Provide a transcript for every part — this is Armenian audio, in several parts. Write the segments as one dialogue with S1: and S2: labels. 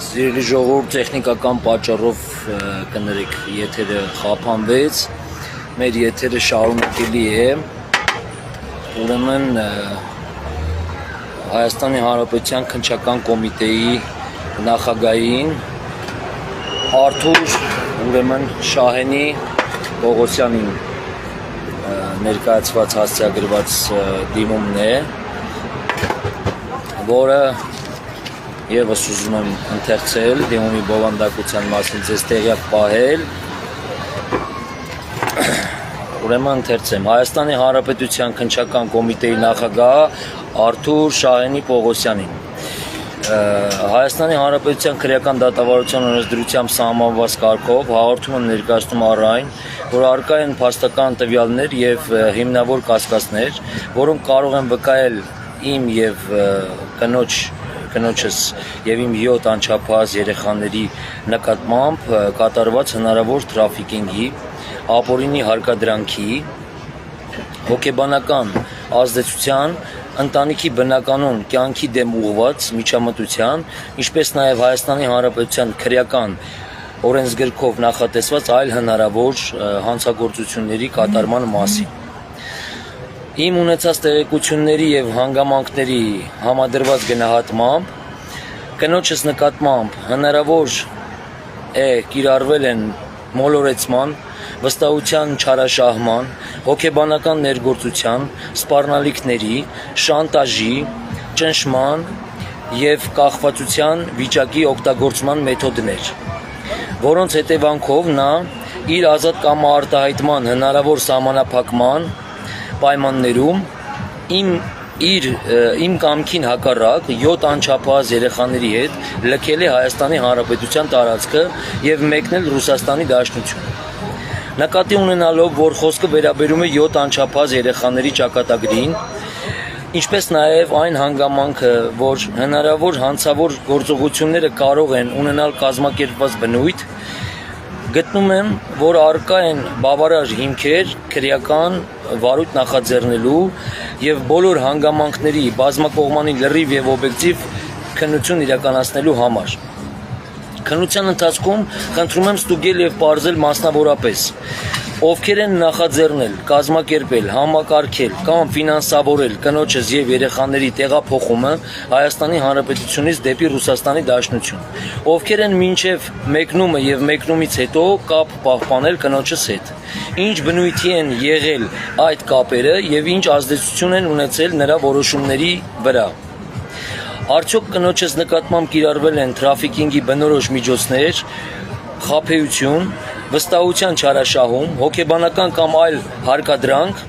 S1: Սիրելի ժողովուրդ, տեխնիկական պատճառով կներեք եթերը խափանվեց, մեր եթերը շարունակելի է, ուրեմն Հայաստանի Հանրապետության քննչական կոմիտեի նախագահին Արթուր ուրեմն Շահենի Պողոսյանին ներկայացված հասցեագրված դիմումն է, որը Եվս ուզում եմ ընթերցել, դիմումի բովանդակության մասին ձեզ տեղյակ պահել, ուրեմն ընթերցեմ, Հայաստանի Հանրապետության քննչական կոմիտեի նախագահ Արթուր Շահենի Պողոսյանին, Հայաստանի Հանրապետության քրեական դատավարության օրենսդրությամբ սահմանված կարգով հաղորդում եմ ներկայացնում առ այն, որ առկա են փաստական տվյալներ և հիմնավոր կասկածներ, որոնք կարող են վկայել իմ և կնոջս և իմ 7 անչափահաս երեխաների նկատմամբ կատարված հնարավոր թրաֆիկինգի, ապօրինի հարկադրանքի, հոգեբանական ազդեցության, ընտանիքի բնականոն կյանքի դեմ ուղղված միջամտության, ինչպես նաև Հայաստանի Հանրապետության քրեական օրենսգրքով նախատեսված այլ հնարավոր հանցագործությունների կատարման մասին։ Իմ ունեցած տեղեկությունների և հանգամանքների համադրված գնահատմամբ, կնոջս նկատմամբ հնարավոր է կիրառվել են մոլորեցման, վստահության չարաշահման, հոգեբանական ներգործության, սպառնալիքների, շանտաժի, ճնշման և կախվածության վիճակի օգտագործման մեթոդներ, որոնց հետևանքով նա իր ազատ կամարտահայտման հնարավոր սահմանափակման պայմաններում իմ կամքին հակառակ 7 անչափահաս երեխաների հետ լքել է Հայաստանի Հանրապետության տարածքը և մեկնել Ռուսաստանի Դաշնություն։ Նկատի ունենալով, որ խոսքը վերաբերում է 7 անչափահաս երեխաների ճակատագրին, ինչպես նաև այն հանգամանքը, որ հնարավոր հանցավոր գործողությունները կարող են ունենալ կազմակերպված բնույթ, գտնում եմ, որ առկա են բավարար հիմքեր քրեական վարույթ նախաձեռնելու և բոլոր հանգամանքների բազմակողմանի լրիվ և օբյեկտիվ քննություն իրականացնելու համար։ Քննության ընթացքում խնդրում եմ ստուգել և պարզել մասնավորապես, ովքեր են նախաձեռնել, կազմակերպել, համակարգել կամ ֆինանսավորել կնոջս և երեխաների տեղափոխումը Հայաստանի Հանրապետությունից դեպի Ռուսաստանի Դաշնություն, ովքեր են մինչև մեկնումը և մեկնումից հետո կապ պահպանել կնոջս հետ, ինչ բնույթի են եղել այդ կապերը և ինչ ազդեցություն են ունեցել նրա որոշումների վրա։ Արդյոք կնոջս նկատմամբ կիրառվել են թրաֆիկինգի բնորոշ միջոցներ, խաբեություն, վստահության չարաշահում, հոգեբանական կամ այլ հարկադրանք,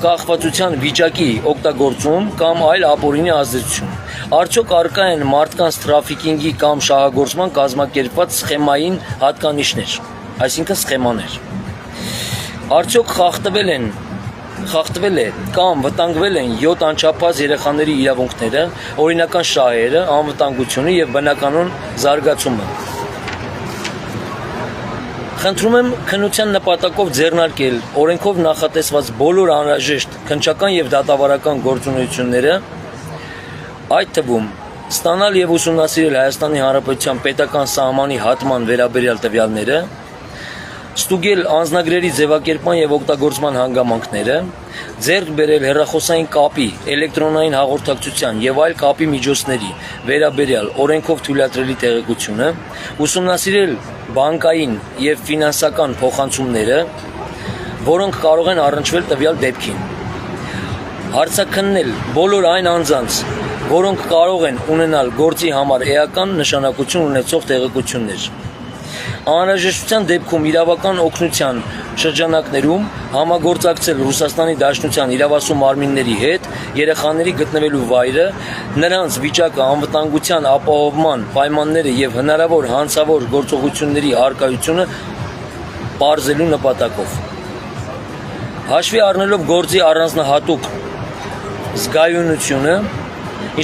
S1: կախվածության վիճակի օգտագործում կամ այլ ապօրինի ազդեցություն։ Արդյոք առկա են մարդկանց թրաֆիկինգի կամ շահագործման կազմակերպված սխեմային հատկանիշներ, այսինքն սխեմաներ։ Արդյոք խախտվել է կամ վտանգվել են 7 անչափահաս երեխաների իրավունքները, օրինական շահերը, անվտանգությունը և բնականոն զարգացումը։ Խնդրում եմ քննության նպատակով ձեռնարկել օրենքով նախատեսված բոլոր անհրաժեշտ քննչական և դատավարական գործունեությունները, այդ թվում ստանալ և ուսումնասիրել Հայաստանի Հանրապետության պետական սահմանի հատման վերաբերյալ տվյալները, ստուգել անձնագրերի ձևակերպման և օգտագործման հանգամանքները, ձեռք բերել հեռախոսային կապի, էլեկտրոնային հաղորդակցության և այլ կապի միջոցների վերաբերյալ օրենքով թույլատրելի տեղեկությունը, ուսումնասիրել բանկային և ֆինանսական փոխանցումները, որոնք կարող են առնչվել տվյալ դեպքին, հարցաքննել բոլոր այն անձանց, որոնք կարող են ունենալ գործի համար էական նշանակություն ունեցող տեղեկություններ, անհրաժեշտության դեպքում իրավական օգնության շրջանակներում համագործակցել Ռուսաստանի Դաշնության իրավասու մարմինների հետ երեխաների գտնվելու վայրը, նրանց վիճակը, անվտանգության ապահովման պայմանները և հնարավոր հանցավոր գործողությունների առկայությունը պարզելու նպատակով։ Հաշվի առնելով գործի առանձնահատուկ զգայունությունը,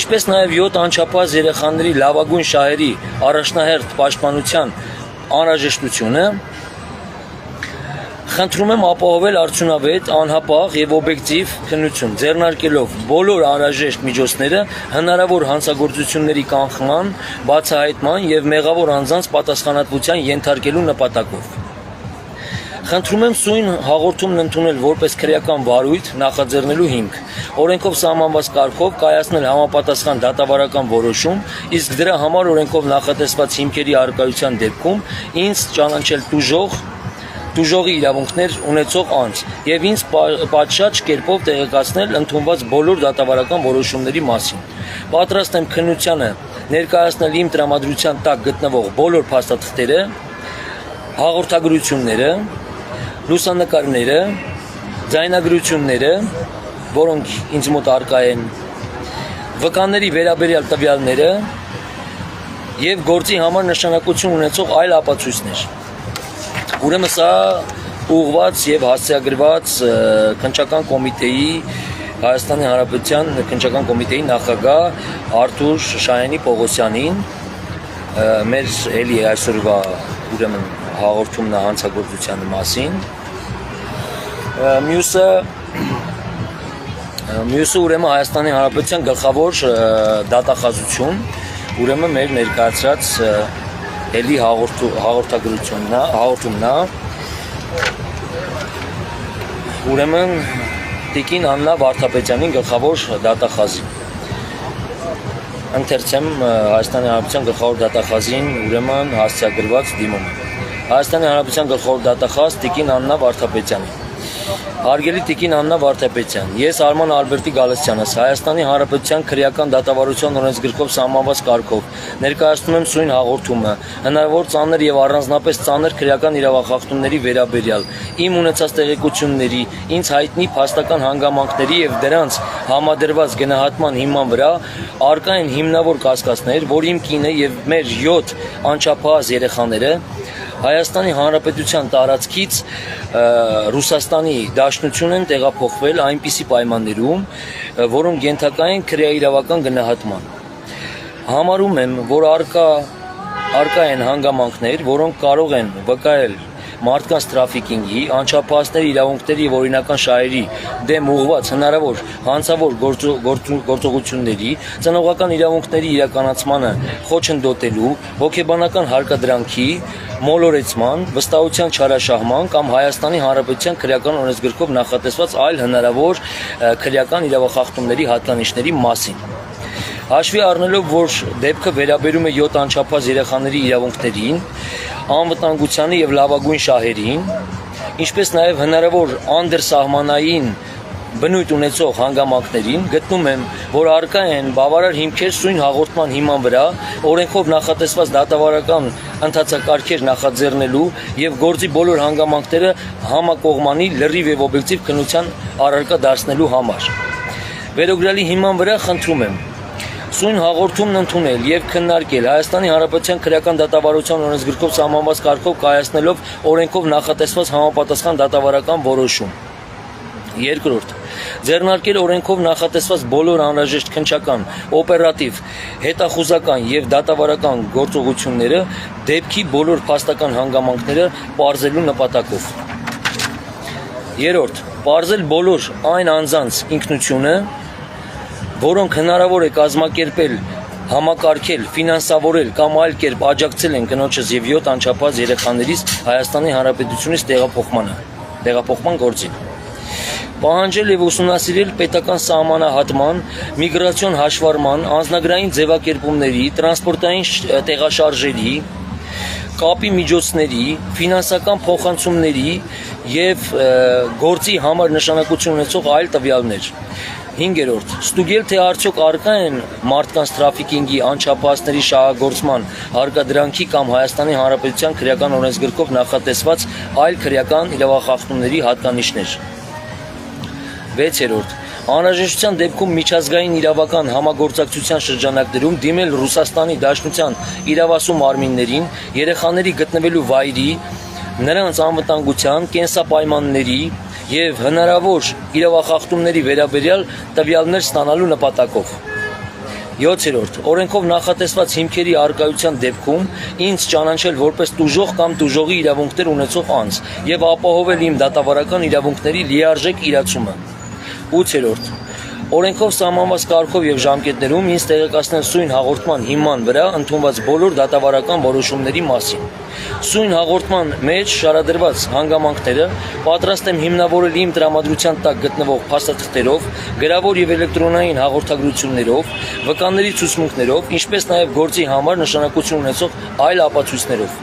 S1: ինչպես նաև 7 անչափահաս երեխաների լավագույն շահերի առաջնահերթ պաշտպանության անհրաժեշտությունը, Խնդրում եմ ապահովել արդյունավետ, անհապաղ եւ օբյեկտիվ քննություն, ձեռնարկելով բոլոր անհրաժեշտ միջոցները հնարավոր հանցագործությունների կանխման, բացահայտման եւ մեղավոր անձանց պատասխանատվության ենթարկելու նպատակով։ Խնդրում եմ սույն հաղորդումն ընդունել որպես քրեական վարույթ նախաձեռնելու հիմք, օրենքով սահմանված կարգով կայացնել համապատասխան դատավարական որոշում, իսկ դրա համար օրենքով նախատեսված հիմքերի առկայության դեպքում ինձ ճանաչել տուժողի իրավունքներ ունեցող անձ եւ ինձ պատշաճ կերպով տեղեկացնել ընդունված բոլոր դատավարական որոշումների մասին։ Պատրաստ եմ քննությանը ներկայացնել իմ տրամադրության տակ գտնվող բոլոր փաստաթղթերը, հաղորդագրությունները, լուսանկարները, ձայնագրությունները, որոնք ինձ մոտ առկա են, վկաների վերաբերյալ տվյալները եւ գործի համար նշանակություն ունեցող այլ ապացույցներ։ Ուրեմն սա ուղղված եւ հասցեագրված քննչական կոմիտեի Հայաստանի Հանրապետության քննչական կոմիտեի նախագահ Արթուր Շահյանի Պողոսյանին մեր էլի այսօրվա ուրեմն հաղորդումն է հանցագործության մասին։ Մյուսը ուրեմն Հայաստանի Հանրապետության գլխավոր դատախազություն, ուրեմն մեր ներկայացրած էլի հաղորդագրությունն է, ուրեմն Տիկին Աննա Վարդապետյանին գլխավոր դատախազին։ Ընթերցեմ Հայաստանի Հանրապետության գլխավոր դատախազին ուրեմն հասցեագրված դիմումը։ Հայաստանի Հանրապետության գլխավոր դատախազ Տիկին Աննա Վարդապետյանին։ Հարգելի Տիկին Աննա Վարդապետյան, ես Արման Ալբերտի Գալստյանս Հայաստանի Հանրապետության քրեական դատավարության օրենսգրքով սահմանված կարգով ներկայացնում եմ սույն հաղորդումը հնարավոր ծանր եւ առանձնապես ծանր քրեական իրավախախտումների վերաբերյալ իմ ունեցած տեղեկությունների, ինձ հայտնի փաստական հանգամանքների եւ դրանց համադրված գնահատման հիման վրա արկա են հիմնավոր կասկածներ, որ իմ կինը եւ մեր 7 անչափահաս երեխաները Հայաստանի Հանրապետության տարածքից Ռուսաստանի Դաշնություն են տեղափոխվել այնպիսի պայմաններում, որոնք ենթակա են քրեաիրավական գնահատման։ Համարում եմ, որ արկա են հանգամանքներ, որոնք կարող են վկայել մարդկանց տրաֆիկինգի, անչափահասների իրավունքների եւ օրինական շահերի դեմ ուղղված հնարավոր հանցավոր գործողությունների, ծնողական իրավունքների իրականացմանը խոչընդոտելու, հոգեբանական հարկադրանքի, մոլորեցման, վստահության չարաշահման կամ Հայաստանի Հանրապետության քրեական օրենսգրքով նախատեսված այլ հնարավոր քրեական իրավախախտումների հատկանիշների մասին։ Հաշվի առնելով, որ դեպքը վերաբերում է 7 անչափահաս երեխաների իրավունքներին, անվտանգությանը եւ լավագույն շահերին, ինչպես նաեւ հնարավոր անդրսահմանային բնույթ ունեցող հանգամանքներին, գտնում եմ, որ արկա են բավարար հիմքեր սույն հաղորդման հիման վրա օրենքով նախատեսված դատավարական ընթացակարգեր նախաձեռնելու եւ գործի բոլոր հանգամանքները համակողմանի լրիվ եւ օբյեկտիվ քննության առարկա դարձնելու համար։ Վերոգրալի հիման վրա խնդրում եմ սույն հաղորդումն ընդունել եւ քննարկել Հայաստանի Հանրապետության քրեական դատավարության օրենսգրքով սահմանված կարգով կայացնելով օրենքով նախատեսված համապատասխան դատավարական որոշում։ Երկրորդ, ձեռնարկել օրենքով նախատեսված բոլոր անհրաժեշտ քննչական, օպերատիվ, հետախուզական եւ դատավարական գործողությունները դեպքի բոլոր փաստական հանգամանքները պարզելու նպատակով։ Երրորդ, պարզել բոլոր այն անձանց ինքնությունը, որոնք հնարավոր է կազմակերպել, համակարգել, ֆինանսավորել կամ այլ կերպ աջակցել են կնոջս եւ 7 անչափահաս երեխաներից Հայաստանի Հանրապետությունից տեղափոխման գործին։ Պահանջել եւ ուսումնասիրել պետական սահմանահատման, միգրացիոն հաշվառման, անձնագրային ձևակերպումների, տրանսպորտային տեղաշարժերի, կապի միջոցների, ֆինանսական փոխանցումների եւ գործի համար նշանակություն ունեցող այլ տվյալներ։ 5. Ստուգել, թե արդյոք արկա են մարդկանց տրաֆիկինգի, անչափահասների շահագործման, հարկադրանքի կամ Հայաստանի Հանրապետության քրեական օրենսգրքով նախատեսված այլ քրեական իրավախախտումների հատկանիշներ։ 6. Անհրաժեշտության դեպքում միջազգային իրավական համագործակցության շրջանակներում դիմել Ռուսաստանի Դաշնության իրավասու մարմիններին, երեխաների գտնվելու վայրի, նրանց անվտանգության, կենսապայմանների եւ հնարավոր իրավախախտումների վերաբերյալ տվյալներ ստանալու նպատակով։ 7. Օրենքով նախատեսված հիմքերի առկայության դեպքում ինձ ճանաչել որպես տուժող կամ տուժողի իրավունքներ ունեցող անձ եւ ապահովել իմ դատավարական իրավունքների լիարժեք իրացումը։ 8. Օրենքով սահմանված կարգով եւ ժամկետներում ինձ տեղեկացնել սույն հաղորդման հիման վրա ընդունված բոլոր դատավարական որոշումների մասին։ Սույն հաղորդման մեջ շարադրված հանգամանքները պատրաստ եմ հիմնավորել իմ տրամադրության տակ գտնվող փաստաթղթերով, գրավոր եւ էլեկտրոնային հաղորդագրություններով, վկաների ցուցմունքներով, ինչպես նաեւ գործի համար նշանակություն ունեցող այլ ապացույցներով։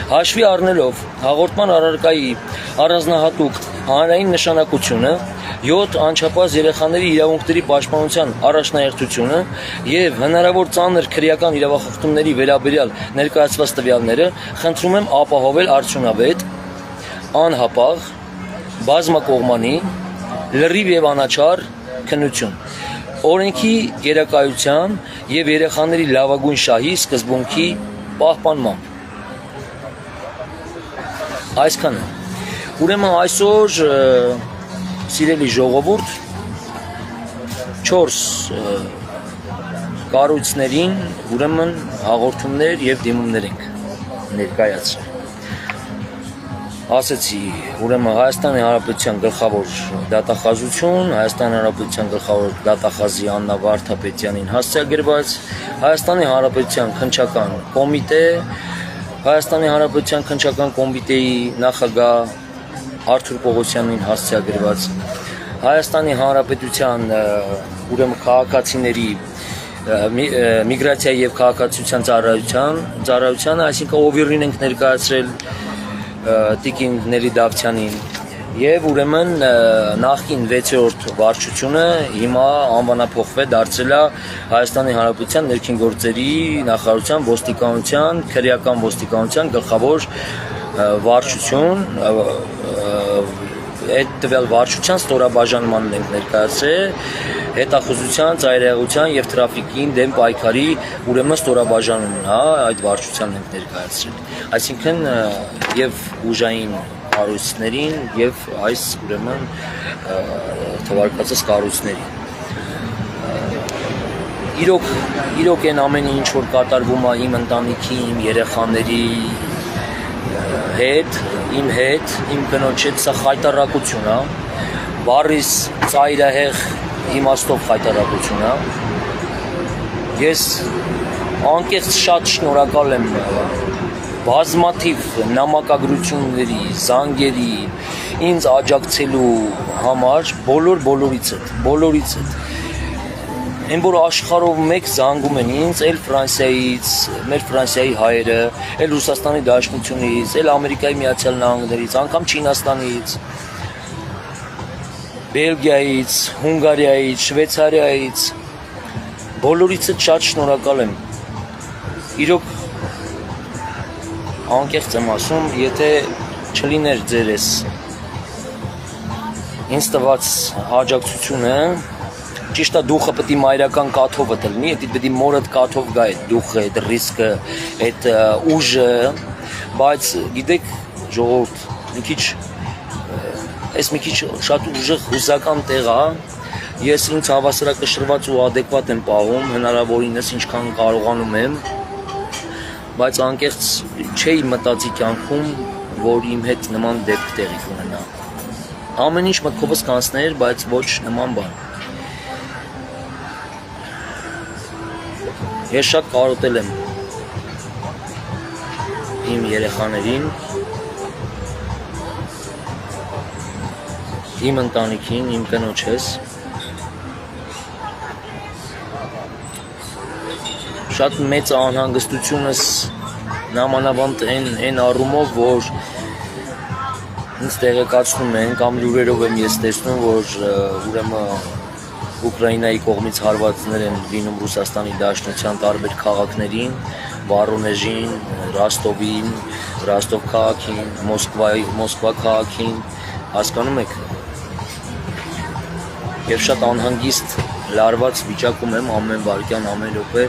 S1: Հաշվի առնելով հաղորդման առարկայի առանձնահատուկ հանրային նշանակությունը, 7. Անչափահաս երեխաների իրավունքների պաշտպանության առաջնահերթությունը եւ հնարավոր ծանր քրեական իրավախախտումների վերաբերյալ ներկայացված տվյալները խնդրում եմ ապահովել արդյունավետ, անհապաղ, բազմակողմանի, լրիվ եւ անաչառ քննություն, օրենքի գերակայության եւ երեխաների լավագույն շահի սկզբունքի պահպանմամբ։ Այսքանը։ Ուրեմն այսօր սիրելի ժողովուրդ 4 կառույցներին ուրեմն հաղորդումներ եւ դիմումներ ենք ներկայացրել։ Ասացի, ուրեմն Հայաստանի Հանրապետության գլխավոր դատախազություն, Հայաստանի Հանրապետության գլխավոր դատախազի Աննա Վարդապետյանին հասցեագրված, Հայաստանի Հանրապետության քննչական կոմիտե, Հայաստանի Հանրապետության քննչական կոմիտեի նախագահ Արթուր Պողոսյանին հասցեագրված, Հայաստանի Հանրապետության ուրեմն քաղաքացիների միգրացիայի եւ քաղաքացիության ծառայությանը, այսինքն OVIR-ին ենք ներկայացրել Տիկին Նելի Դավթյանին եւ ուրեմն նախկին 6-րդ վարչությունը հիմա անվանափոխվել դարձել է Հայաստանի Հանրապետության ներքին գործերի նախարարության ոստիկանության, քրեական ոստիկանության գլխավոր վարչություն, այդ տվյալ վարչության ստորաբաժանմանն ենք ներկայացրել հետախուզության, ծայրահեղության եւ տրաֆիկին դեմ պայքարի ուրեմն ստորաբաժանումն, հա, այդ վարչությանն ենք ներկայացրել։ Այսինքն եւ ուժային կառույցներին եւ այս ուրեմն թվարկածս կառույցներին։ Իրոք այն ամենը ինչ որ կատարվում է իմ ընտանիքի, իմ երեխաների հետ, իմ կնոջ հետ, սա խայտարակություն է, բառիս ծայրահեղ իմաստով խայտարակություն է։ Ես անկեղծ շատ շնորհակալ եմ բազմաթիվ նամակագրությունների, զանգերի, ինձ աջակցելու համար բոլորից հետ։ Այն որ աշխարհով մեկ զանգում են ինձ, էլ Ֆրանսիայից, մեր Ֆրանսիայի հայերը, էլ Ռուսաստանի Դաշնությունից, էլ Ամերիկայի Միացյալ Նահանգներից, անգամ Չինաստանից, Բելգիայից, Հունգարիայից, Շվեյցարիայից, բոլորից շատ շնորհակալ եմ։ Իրոք անկեղծ եմ ասում, եթե չլիներ ձեր էս ինձ տված աջակցությունը, ճիշտ է դուխը պետք է մայրական կաթովը դլնի, պետք է մորդ կաթով գա այդ դուխը, այդ ռիսկը, այդ ուժը, բայց գիտեք ժողովուրդ, մի քիչ շատ ուժեղ հուզական տեղ է, ես ինձ հավասարակշռված ու adekvat եմ պահում, հնարավորինս ինչքան կարողանում եմ, բայց անկեղծ չէի մտածի կյանքում, որ իմ հետ նման դեպք տեղի կունենա։ Ամեն ինչ մտքովս կանցներ, բայց ոչ նման բան։ Ես շատ կարոտել եմ իմ երեխաներին, իմ ընտանիքին, իմ կնոջս, շատ մեծ անհանգստությունս նամանավանդ այն առումով, որ ինձ տեղեկացնում են կամ լուրերով եմ ես տեսնում, որ ուրեմն Ուկրաինայի կողմից հարվածներ են լինում Ռուսաստանի Դաշնության տարբեր քաղաքներին, Վորոնեժին, Ռոստովին, Ռոստով քաղաքին, Մոսկվա քաղաքին, հասկանում եք։ Եվ շատ անհանգիստ լարված վիճակում եմ ամեն վայրկյան, ամեն րոպե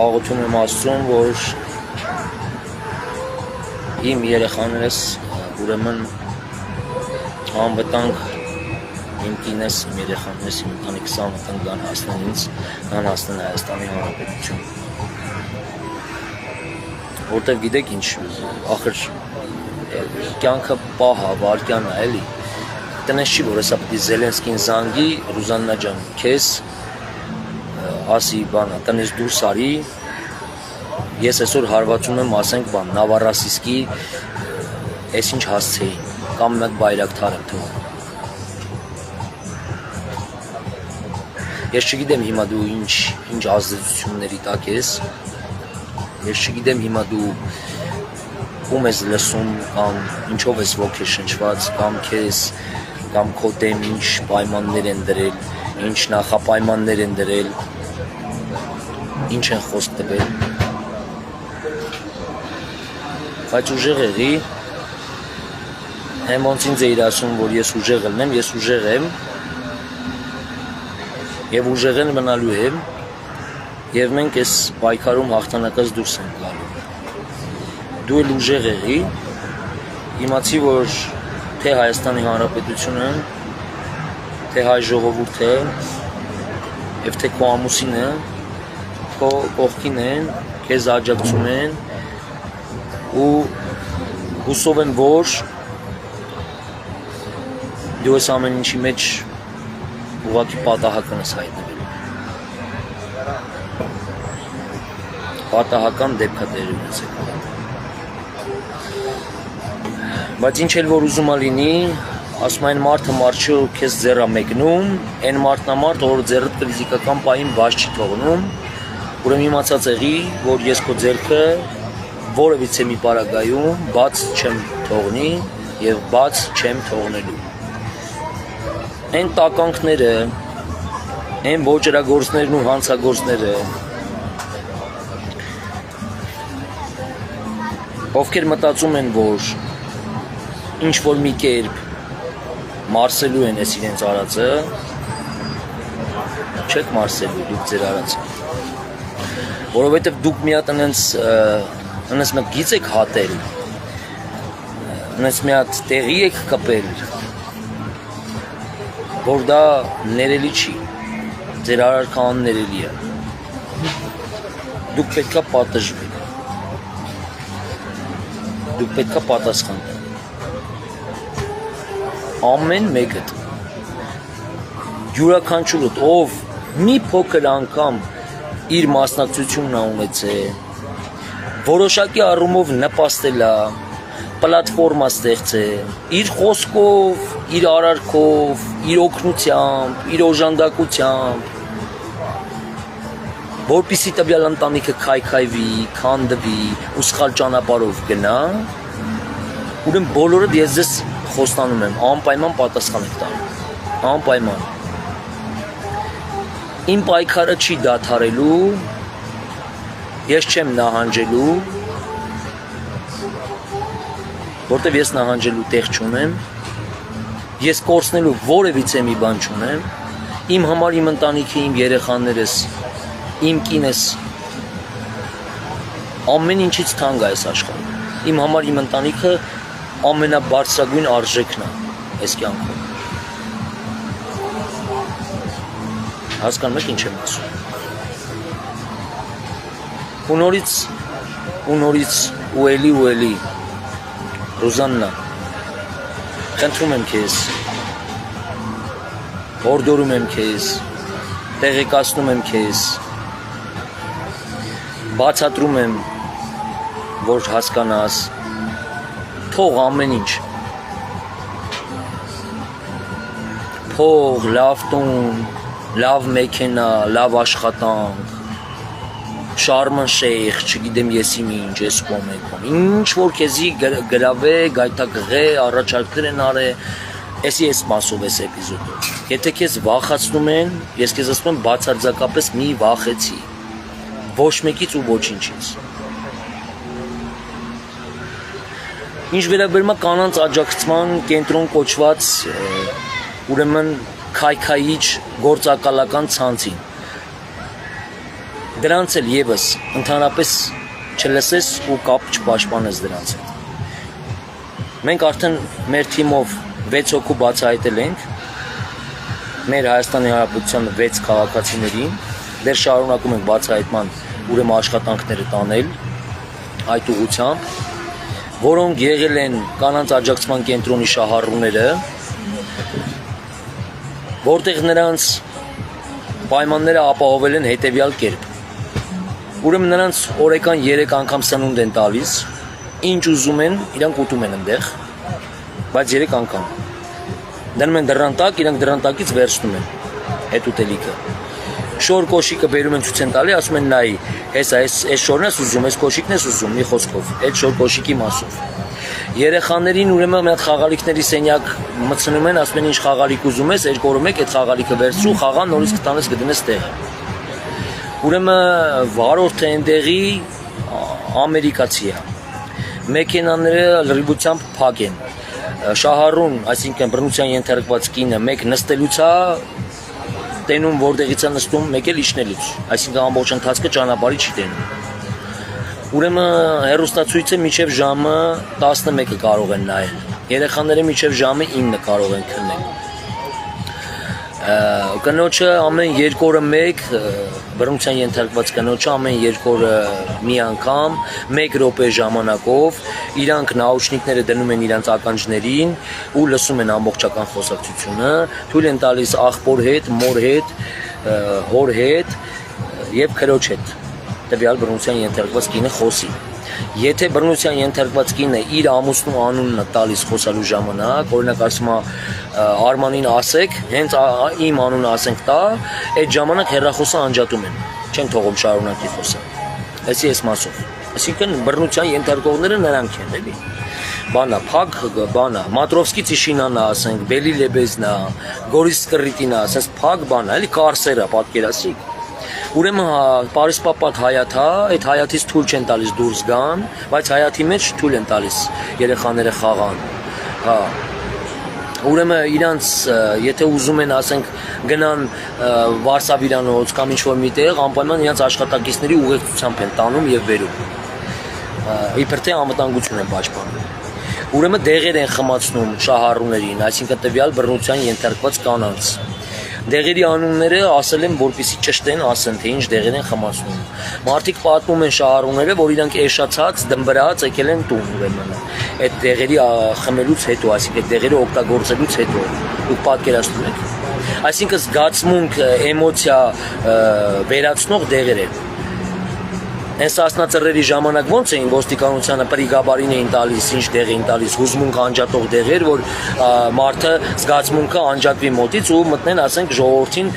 S1: աղոթում եմ Աստծուն, որ իմ երեխաներս ուրեմն անվտանգ իմ կինս, իմ երեխաներս, իմ ընտանիքս անվտանգ հասնեն ինձ, հասնեն Հայաստանի Հանրապետություն։ Որտեվ գիտեք ինչ, ախր կյանքը պահ է, վարկյան է, էլի։ Տնես չի, որ հեսա պետք է Զելենսկին զանգի, Ռուզաննա ջան, քեզ ասի բանա, տնես դուրս արի, ես այսօր հարվածում եմ, ասենք բան, Նավարասիսկի այս ինչ հասցեին, կամ մեկ բայրակթար եմ թողում։ Ես չգիտեմ հիմա դու ինչ ազդեցությունների տակ ես, ես չգիտեմ հիմա դու ում ես լսում, կամ ինչով ես ոգեշնչված, կամ քեզ, կամ քո դեմ ինչ պայմաններ են դրել, ինչ նախապայմաններ են դրել, ինչ են խոսք տվել, բայց ուժեղ եղի, հեմ ոնց ինձ էիր ասում, որ ես ուժեղ ելնեմ, ես ուժեղ եմ, և ուժեղ են մնալու եմ, և մենք ես պայքարում հաղթանակած դուրս ենք գալու։ Դու էլ ուժեղ եղի, իմացի, որ թե Հայաստանի Հանրապետությունը, թե հայ ժողովուրդը, և թե քո ամուսինը, քո կողքին են, քեզ աջակցում են, ու հուսով եմ, որ դու ես ամեն ինչի մեջ ուղղակի պատահական ես հայտնվել։ Պատահական դեպքա դեր ունեցեք։ Բայց ինչ էլ որ ուզում ա լինի, ասում այն մարդը մարդ չի, որ քեզ ձեռ ա մեկնում, այն մարդն ա մարդ, որ ձեռդ կրիտիկական պահին բաց չի թողնում, ուրեմն իմացած եղի, որ ես քո ձեռքը որևիցե մի պարագայում բաց չեմ թողնի և բաց չեմ թողնելու։ Այն տականքները, այն ոճրագործներն ու հանցագործները, ովքեր մտածում են, որ ինչ-որ մի կերպ մարսելու են ես իրենց արածը, չեք մարսելու դուք ձեր արածը, որովհետև դուք մի հատ ընես մեկ գիծ եք հատել, ընես մի հատ տեղի եք կպել, որ դա ներելի չի, ձեր արարքը աններելի է, դուք պետք է պատժվեք, դուք պետք է պատասխան տաք, ամեն մեկդ, յուրաքանչյուրդ, ով մի փոքր անգամ իր մասնակցությունն ունեցել, որոշակի առումով նպաստել է, պլատֆորմա ստեղծել, իր խոսքով, իր արարքով, իր օգնությամբ, իր օժանդակությամբ, որպեսզի տվյալ ընտանիքը քայքայվի, քանդվի ու սխալ ճանապարհով գնա, ուրեմն բոլորդ ես ձեզ խոստանում եմ, անպայման պատասխան եք տալու, անպայման։ Իմ պայքարը չի դադարելու, ես չեմ նահանջելու, որտև ես նահանջելու տեղ չունեմ, ես կորցնելու որևիցե մի բան չունեմ, իմ համար իմ ընտանիքը, իմ երեխաներս, իմ կինս, ամեն ինչից թանկ է այս աշխարհում, իմ համար իմ ընտանիքը ամենաբարձրագույն արժեքն է այս կյանքում։ Հասկանում եք ինչ եմ ասում։ Ու նորից ու էլի Ռուզաննա, խնդրում եմ քեզ, հորդորում եմ քեզ, տեղեկացնում եմ քեզ, բացատրում եմ, որ հասկանաս, թող ամեն ինչ, փող, լավ տուն, լավ մեքենա, լավ աշխատանք, շարմն շեյխ, չգիտեմ ես իմ ինչ, ես կոմ է կոմ, ինչ որ քեզի գրավե, գայթակղե, առաջարկներ են արե, էսի ես մասով ես էպիզոդով, եթե քեզ վախացնում են, ես քեզ ասում եմ բացարձակապես մի վախեցի, ոչ մեկից ու ոչինչից։ Ինչ վերաբերում է կանանց աջակցման կենտրոն կոչված ուրեմն քայքայիչ գործակալական ցանցին, դրանց էլ եւս ընդհանրապես չլսես ու կապ չպաշտպանես դրանց հետ։ Մենք արդեն մեր թիմով 6 հոգու բացահայտել ենք մեր Հայաստանի Հանրապետության 6 քաղաքացիներին, դեռ շարունակում ենք բացահայտման ուրեմն աշխատանքները տանել այդ ուղղությամբ, որոնք եղել են կանանց աջակցման կենտրոնի շահառուները, որտեղ նրանց պայմանները ապահովել են հետևյալ կերպ. ուրեմն նրանց օրական 3 անգամ սնունդ են տալիս, ինչ ուզում են, իրանք ուտում են այնտեղ, բայց 3 անգամ։ Դնում են դռան տակ, իրանք դռան տակից վերցնում են այդ ուտելիքը։ Շոր կոշիկը բերում են ցույց են տալի, ասում են նայ, այս շորն ես ուզում, այս կոշիկն ես ուզում, մի խոսքով, այդ շոր կոշիկի մասով։ Երեխաներին ուրեմն մի հատ խաղալիքների սենյակ մտցնում են, ասում են ինչ խաղալիք ուզում ես, 2 օրը մեկ այդ խաղալիքը վերցրու, խաղան նորից կտանես կդնես տեղը։ Ուրեմն վարորդը այնտեղի ամերիկացի է։ Մեքենաները լրիվությամբ փակ են։ Շահառուն, այսինքն բռնության ենթարկված կինը մեկ նստելուց է տենում, որտեղից է նստում, մեկ էլ իջնելուց, այսինքն ամբողջ ընթացքը ճանապարհի չի տենում։ Ուրեմն հեռուստացույցը մինչև ժամը 11-ը կարող են նայել, երեխաները մինչև ժամը 9 կարող են քննել։ Կնոջը ամեն 2 օրը մեկ, բռնության ենթարկված կնոջը ամեն 2 օրը մի անգամ, 1 րոպե ժամանակով իրանք նաուշնիկները դնում են իրանց ականջներին ու լսում են ամբողջական խոսակցությունը, թույլ են տալիս աղբոր հետ, մոր հետ, հոր հետ եւ քրոջ հետ, տվյալ բռնության ենթարկված կինը խոսի։ Եթե բռնության ենթարկված կինը իր ամուսնու անունն է տալիս խոսալու ժամանակ, օրինակ ասում է Արմանին ասեք, հենց իմ անունը ասենք տա, այդ ժամանակ հեռախոսը անջատում են, չեն թողում շարունակի խոսել։ Այսի էս մասով։ Այսինքն բռնության ենթարկողները նրանք են, էլի։ Բանա, փակ բանա, Մատրովսկի Տիշինանա ասենք, Բելի Լեբեզնա, Գորիս Սկրիտինա, ասես փակ բանա, էլի կարսերա պատկերացիք։ Ուրեմն պարիսպապատ հայաթ է, այդ հայաթից թույլ չեն տալիս դուրս գան, բայց հայաթի մեջ թույլ են տալիս երեխաները խաղան։ Հա։ Ուրեմն իրանց եթե ուզում են, ասենք, գնան Վարշավիրանոց կամ ինչ-որ միտեղ, անպայման իրանց աշխատակիցների ուղեկցությամբ են տանում եւ բերում։ Իբր թե անվտանգություն են պաշտպանում։ Ուրեմն դեղեր են խմացնում շահառուներին, այսինքն տվյալ բռնության ենթարկված կանանց։ Դեղերի անունները ասել են, որպեսզի ճշտեն, ասեն, թե ինչ դեղեր են խմացնում։ Մարդիկ պատմում են շահառուները, որ իրանք էշացած, դմբրած եկել են տուն ուրեմն։ Այդ դեղերի խմելուց հետո, այսինքն դեղերը օգտագործելուց հետո, դուք պատկերացնում եք։ Այսինքն զգացմունք, էմոցիա վերացնող դեղեր են։ Այս ասնածռերի ժամանակ ոնց էին ոստիկանությանը պրիգաբարին էին տալիս, ինչ դեղ էին տալիս, հուզմունք անջատող դեղեր, որ մարդը զգացմունքը անջատվի մոտից ու մտնեն, ասենք, ժողովրդին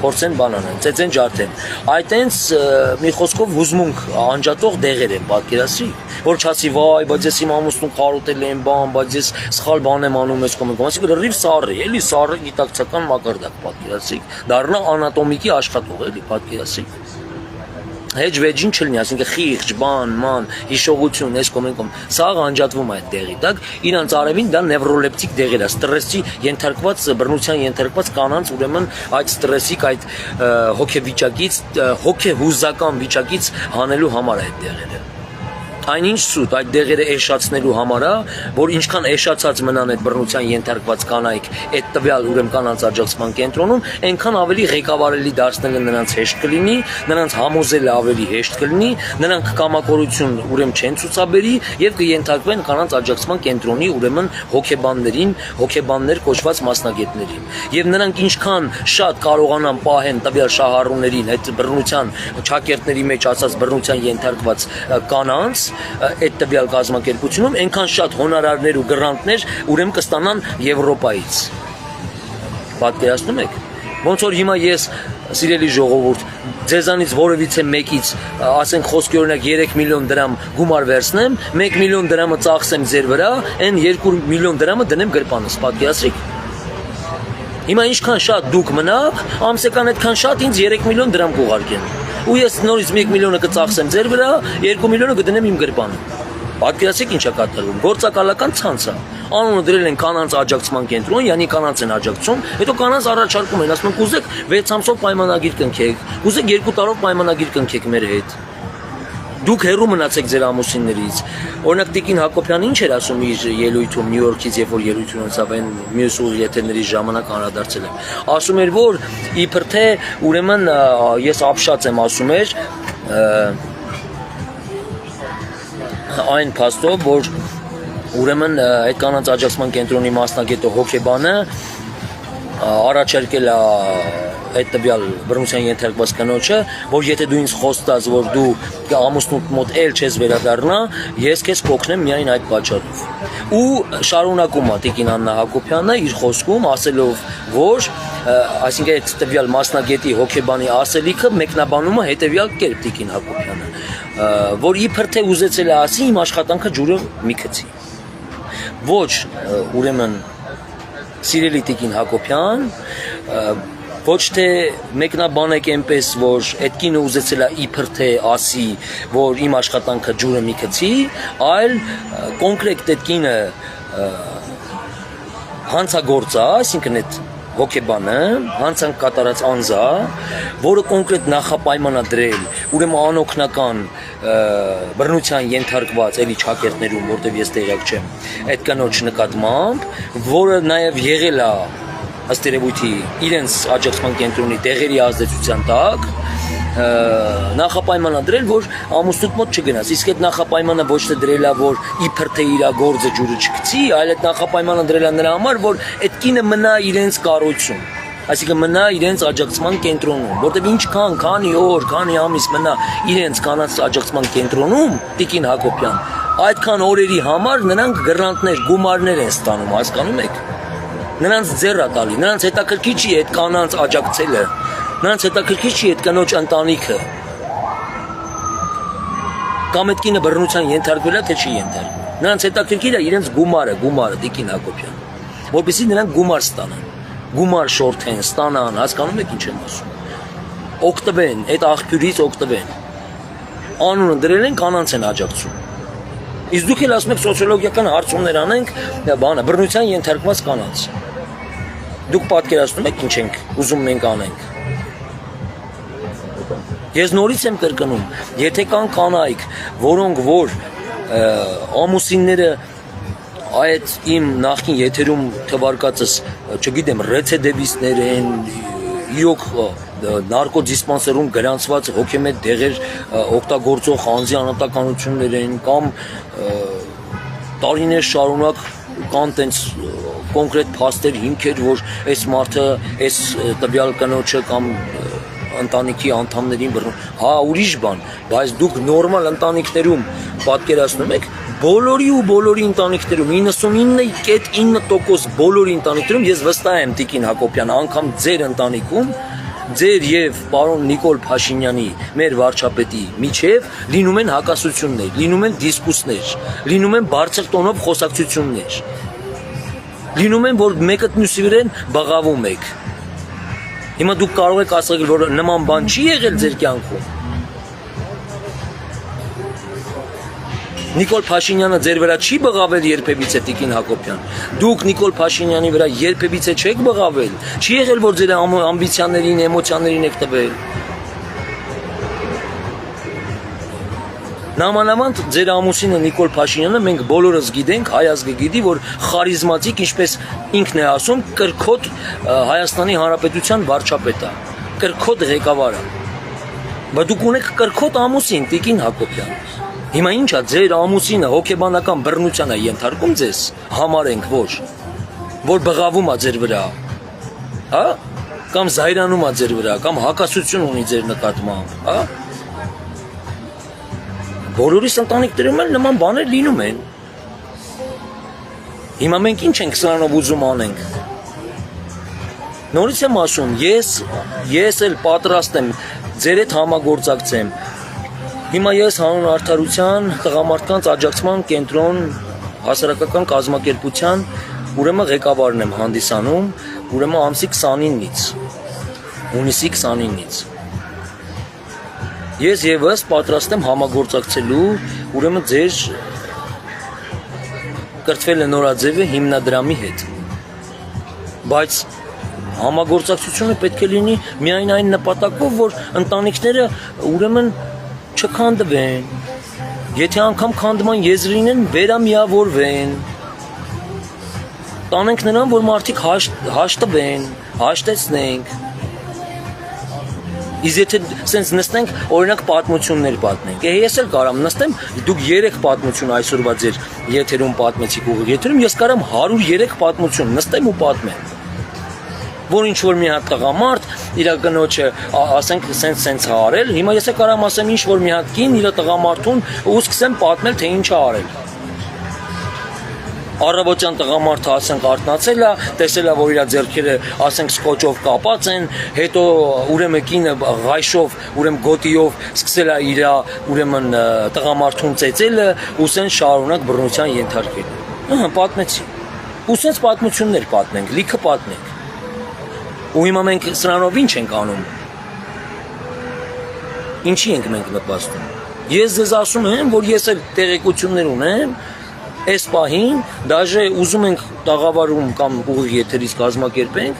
S1: փորձեն բանանեն, ծեծեն ջարդեն։ Այդ այնց մի խոսքով հուզմունք անջատող դեղեր են, պատկերացրի, որ չասի վայ, բայց ես իմ ամուսնուն խարոտել եմ բան, բայց ես սխալ բան եմ անում, ես կոմենք, այսինքն լրիվ սառը, էլի սառը գիտակցական մակարդակ, պատկերացրի, դառնա անատոմիկի աշխատող, էլի պատկերացրի։ Հեջ վեջին չլինի, այսինքն խիղճ, բան, ման, հիշողություն, այս կոմենկոմ, սա անջատվում է այդ դեղի տակ, իրանց արևին դա նևրոլեպտիկ դեղեր է, ստրեսի ենթարկված, բռնության ենթարկված կանանց, ուրեմն այդ ստրեսիկ, այդ հոգեվիճակից, հոգեհուզական վիճակից հանելու համար է այդ դեղերը։ Այնինչ սուտ այդ դեղերը էշացնելու համար է, որ ինչքան էշացած մնան այդ բռնության ենթարկված կանայք այդ տվյալ ուրեմն կանանց աջակցման կենտրոնում, այնքան ավելի ղեկավարելի դարձնելը նրանց հեշտ կլինի, նրանց համոզելը ավելի հեշտ կլինի, նրանք կամակորություն ուրեմն չեն ցուցաբերի եւ կենթարկվեն կանանց աջակցման կենտրոնի ուրեմն հոգեբաններին, հոգեբաններ կոչված մասնագետներին։ Եվ նրանք ինչքան շատ կարողանան պահեն տվյալ շահառուներին այդ բռնության ճակերտների մեջ ասած բռնության ենթարկված կանանց այդ տվյալ կազմակերպությունում այնքան շատ հոնորարներ ու գրանտներ ուրեմն կստանան Եվրոպայից։ Պատկերացնում եք։ Ոնց որ հիմա ես, սիրելի ժողովուրդ, ձեզանից որևիցե մեկից, ասենք խոսքի օրինակ 3 միլիոն դրամ գումար վերցնեմ, 1 միլիոն դրամը ծախսեմ ձեր վրա, այն 2 միլիոն դրամը դնեմ գրպանս, պատկերացրիք։ Հիմա ինչքան շատ դուք մնաք, ամսական այդքան շատ ինձ 3 միլիոն դրամ կուղարկեն։ Ու ես նորից 1 միլիոնը կծախսեմ ձեր վրա, 2 միլիոնը կդնեմ իմ գրպանը։ Պատկերացեք ինչ է կատարվում, գործակալական ցանց է։ Անունը դրել են կանանց աջակցման կենտրոն, յանի կանանց են աջակցում, հետո կանանց առաջարկում են, ասում են կուզեք 6 ամսով պայմանագիր կնքեք, կուզեք 2 տարով պայմանագիր կնքեք մեր հետ։ Դուք հեռու մնացեք ձեր ամուսիններից։ Օրինակ Տիկին Հակոբյանը ինչ էր ասում իր ելույթում Նյու Յորքից, երբ որ ելույթ ունեցավ այն մյուս ուղի եթերների ժամանակ անդրադարձել եմ։ Ասում էր, որ իբր թե ուրեմն ես ապշած եմ, ասում էր այն փաստով, որ ուրեմն այդ կանանց աջակցման կենտրոնի մասնագետը հոգեբանը առաջարկել է այդ տվյալ բռնության ենթարկված կնոջը, որ եթե դու ինձ խոստաս, որ դու ամուսնուդ մոտ էլ չես վերադառնա, ես քեզ կօգնեմ միայն այդ պատճառով։ Ու շարունակում է Տիկին Աննա Հակոբյանը իր խոսքում ասելով, որ այսինքն այդ տվյալ մասնագետի հոգեբանի ասելիքը մեկնաբանում է հետևյալ կերպ Տիկին Հակոբյանը, որ իբր թե ուզեցել է ասի իմ աշխատանքը ջուրը մի գցի։ Ոչ, ուրեմն սիրելի Տիկին Հակոբյան, ոչ թե մեկնաբանեք այնպես, որ այդ կինը ուզեցել է իբր թե ասի, որ իմ աշխատանքը ջուրը մի գցի, այլ կոնկրետ այդ կինը հանցագործա, այսինքն այդ հոգեբանը, հանցանք կատարած անձա, որը կոնկրետ նախապայմանադրել, ուրեմն անօգնական բռնության ենթարկված էլի ճակերտներում, որտեղ ես տեղյակ չեմ, այդ կնոջ նկատմամբ, որը նաև եղել է ըստ երևույթի իրենց աջակցման կենտրոնի տեղերի ազդեցության տակ նախապայմանադրել, որ ամուսնուդ մոտ չգնաս, իսկ այդ նախապայմանը ոչ թե դրել է, որ իբր թե իր գործը ջուրը չգցի, այլ այդ նախապայմանը դրել է նրա համար, որ այդ կինը մնա իրենց կառույցում, այսինքն մնա իրենց աջակցման կենտրոնում, որտեղ ինչքան, քանի օր, քանի ամիս մնա իրենց կանանց աջակցման կենտրոնում, Տիկին Հակոբյան, այդքան օրերի համար նրանք գրանտներ, գումարներ են ստանում, հասկանում եք։ Նրանց ձեռ է տալի, նրանց հետաքրքիր չի այդ կանանց աջակցելը, նրանց հետաքրքիր չի այդ կնոջ ընտանիքը։ Կամ այդ կինը բռնության ենթարկվել է, թե չի ենթարկվել։ Նրանց հետաքրքիր է իրենց գումարը Տիկին Հակոբյան, որպեսզի նրանք գումար ստանան, գումար շորթեն, ստանան, հասկանում եք ինչ եմ ասում։ Օգտվեն, այդ աղբյուրից օգտվեն։ Անունը դրել են, կանանց են աջակցում։ Իսկ դուք էլ ասում եք սոցիոլոգիական հարցումներ անենք, բռնության ենթարկված կանանց։ Դուք պատկերացնում եք ինչ ենք ուզում մենք անենք։ Ես նորից եմ կրկնում, եթե կան կանայք, որոնք որ ամուսինները այդ իմ նախկին եթերում թվարկածս, չգիտեմ, ռեցեդեվիստներ են, իրոք նարկոդիսպանսերում գրանցված հոգեմետ դեղեր օգտագործող անձի անհատականություններ են, կամ տարիներ շարունակ կան տենց կոնկրետ փաստեր, հիմքեր, որ այս մարդը, այս տվյալ կնոջը կամ ընտանիքի անդամներին բռնում, հա, ուրիշ բան, բայց դուք նորմալ ընտանիքներում պատկերացնում եք, բոլորի ընտանիքներում 99.9% բոլորի ընտանիքներում ես վստահ եմ Տիկին Հակոբյան, անգամ ձեր ընտանիքում, ձեր եւ պարոն Նիկոլ Փաշինյանի, մեր վարչապետի միջև լինում են հակասություններ, լինում են դիսկուսներ, լինում են բարձր տոնով խոսակցություններ, լինում են, որ մեկը մյուսի վրա բղավում եք։ Հիմա դուք կարող եք ասել, որ նման բան չի եղել ձեր կյանքում։ Նիկոլ Փաշինյանը ձեր վրա չի բղավել երբևիցե Տիկին Հակոբյան։ Դուք Նիկոլ Փաշինյանի վրա երբևիցե չեք բղավել։ Չի եղել, որ ձեր ամբիցիաներին, էմոցիաներին եք տվել։ Նամանավանդ ձեր ամուսինը Նիկոլ Փաշինյանը մենք բոլորս գիտենք, հայ ազգը գիտի, որ խարիզմատիկ, ինչպես ինքն է ասում, կրքոտ Հայաստանի Հանրապետության վարչապետ է, կրքոտ ղեկավար է։ Բայց դուք ունեք կրքոտ ամուսին Տիկին Հակոբյան։ Հիմա ի՞նչ է ձեր ամուսինը հոգեբանական բռնության է ենթարկում ձեզ, համարենք որ բղավում է ձեր վրա, հա, կամ զայրանում է ձեր վրա, կամ հակասություն ունի ձեր նկատմամբ, հա։ Բոլորիս ընտանիքներում էլ նման բաներ լինում են։ Հիմա մենք ինչ ենք սրանով ուզում անենք։ Նորից եմ ասում, ես էլ պատրաստ եմ ձեր հետ համագործակցեմ։ Հիմա ես հանուն արդարության տղամարդկանց աջակցման կենտրոն հասարակական կազմակերպության ուրեմն ղեկավարն եմ հանդիսանում, ուրեմն ամսի 29-ից, հունիսի 29-ից։ Ես եւս պատրաստ եմ համագործակցելու ուրեմն ձեր կրթվել է նորաձևը հիմնադրամի հետ։ Բայց համագործակցությունը պետք է լինի միայն այն նպատակով, որ ընտանիքները ուրեմն չքանդվեն։ Եթե անգամ քանդման եզրին են, վերամիավորվեն։ Տանենք նրան, որ մարդիկ հաշտվեն, հաշտեցնենք։ Իսկ եթե սենց նստենք, օրինակ պատմություններ պատմենք։ Ես էլ կարամ նստեմ, դուք 3 պատմություն այսօրվա ձեր եթերում պատմեցիք ուղիղ եթերում, ես կարամ 103 պատմություն նստեմ ու պատմեմ։ Որ ինչ որ մի հատ տղամարդ իր կնոջը ասենք սենց արել, հիմա ես կարամ ասեմ ինչ որ մի հատ կին իր տղամարդուն ու սկսեմ պատմել թե ինչ է արել։ Առավոտյան տղամարդը ասենք արթնացել է, տեսել է որ իր ձեռքերը ասենք սկոչով կապած են, հետո ուրեմն կինը ղայշով, ուրեմն գոտիով սկսել է իր ուրեմն տղամարդուն ծեծելը ու սենց շարունակ բռնության ենթարկել։ Ահա պատմեցի։ Ու սենց պատմություններ պատմենք, լիքը պատմենք։ Ու հիմա մենք սրանով ինչ ենք անում։ Ինչի ենք մենք նպաստում։ Ես ձեզ ասում եմ, որ ես էլ տեղեկություններ ունեմ, այս պահին դաժե ուզում ենք տաղավարում կամ ուղիղ եթերից կազմակերպենք,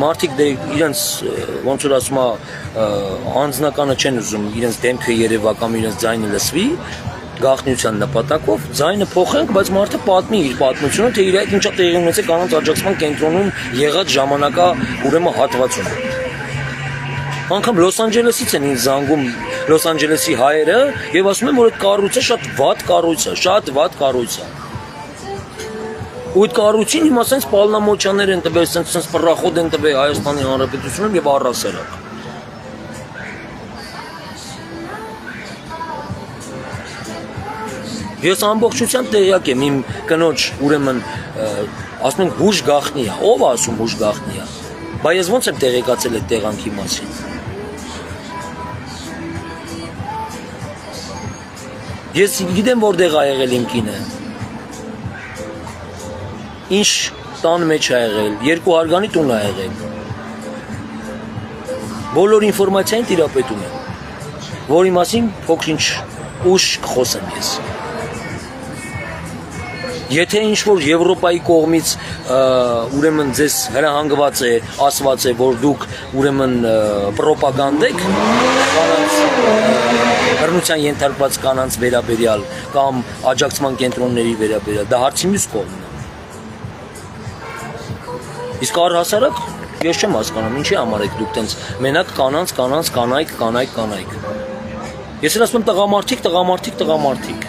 S1: մարդիկ դե իրենց ոնց որ ասում անձնականը չեն ուզում իրենց դեմքը երևա կամ իրենց ձայնը լսվի, գաղտնիության նպատակով ձայնը փոխենք, բայց մարդը պատմի իր պատմությունը, թե իր այդ ինչա տեղի ունեցել կանանց աջակցման կենտրոնում եղած ժամանակա ուրեմն հատվածում։ Անկամ Լոս Անջելեսից են ինձ զանգում Լոս Անջելեսի հայերը եւ ասում են, որ այդ կառույցը շատ վատ կառույց է, շատ վատ կառույց է։ Ու այդ կառույցին հիմա sense պալնամոչաներ են տվել, sense պռախոտ են տվել Հայաստանի Հանրապետությունում եւ առասարակ։ Ես ամբողջությամբ տեղյակ եմ իմ կնոջ ուրեմն ասում են հուշ գախնի է, ով է ասում հուշ գախնի է։ Բայց ես ոնց եմ տեղեկացել այդ տեղանքի մասին։ Ես գիտեմ որտեղ է եղել իմ կինը։ Ինչ տան մեջ է եղել, 2 հարգանի տուն է եղել։ Բոլոր ինֆորմացիային տիրապետում եմ, որի մասին փոքր-ինչ ուշ կխոսեմ ես։ Եթե ինչ-որ Եվրոպայի կողմից ուրեմն ձեզ հրահանգված է, ասված է, որ դուք ուրեմն պրոպագանդեք կանանց բռնության ենթարկված կանանց վերաբերյալ կամ աջակցման կենտրոնների վերաբերյալ, դա հարցի մյուս կողմն է։ Իսկ առհասարակ ես չեմ հասկանում, ինչի համար եք դուք տենց մենակ կանայք։ Ես էլ ասում եմ տղամարդիկ։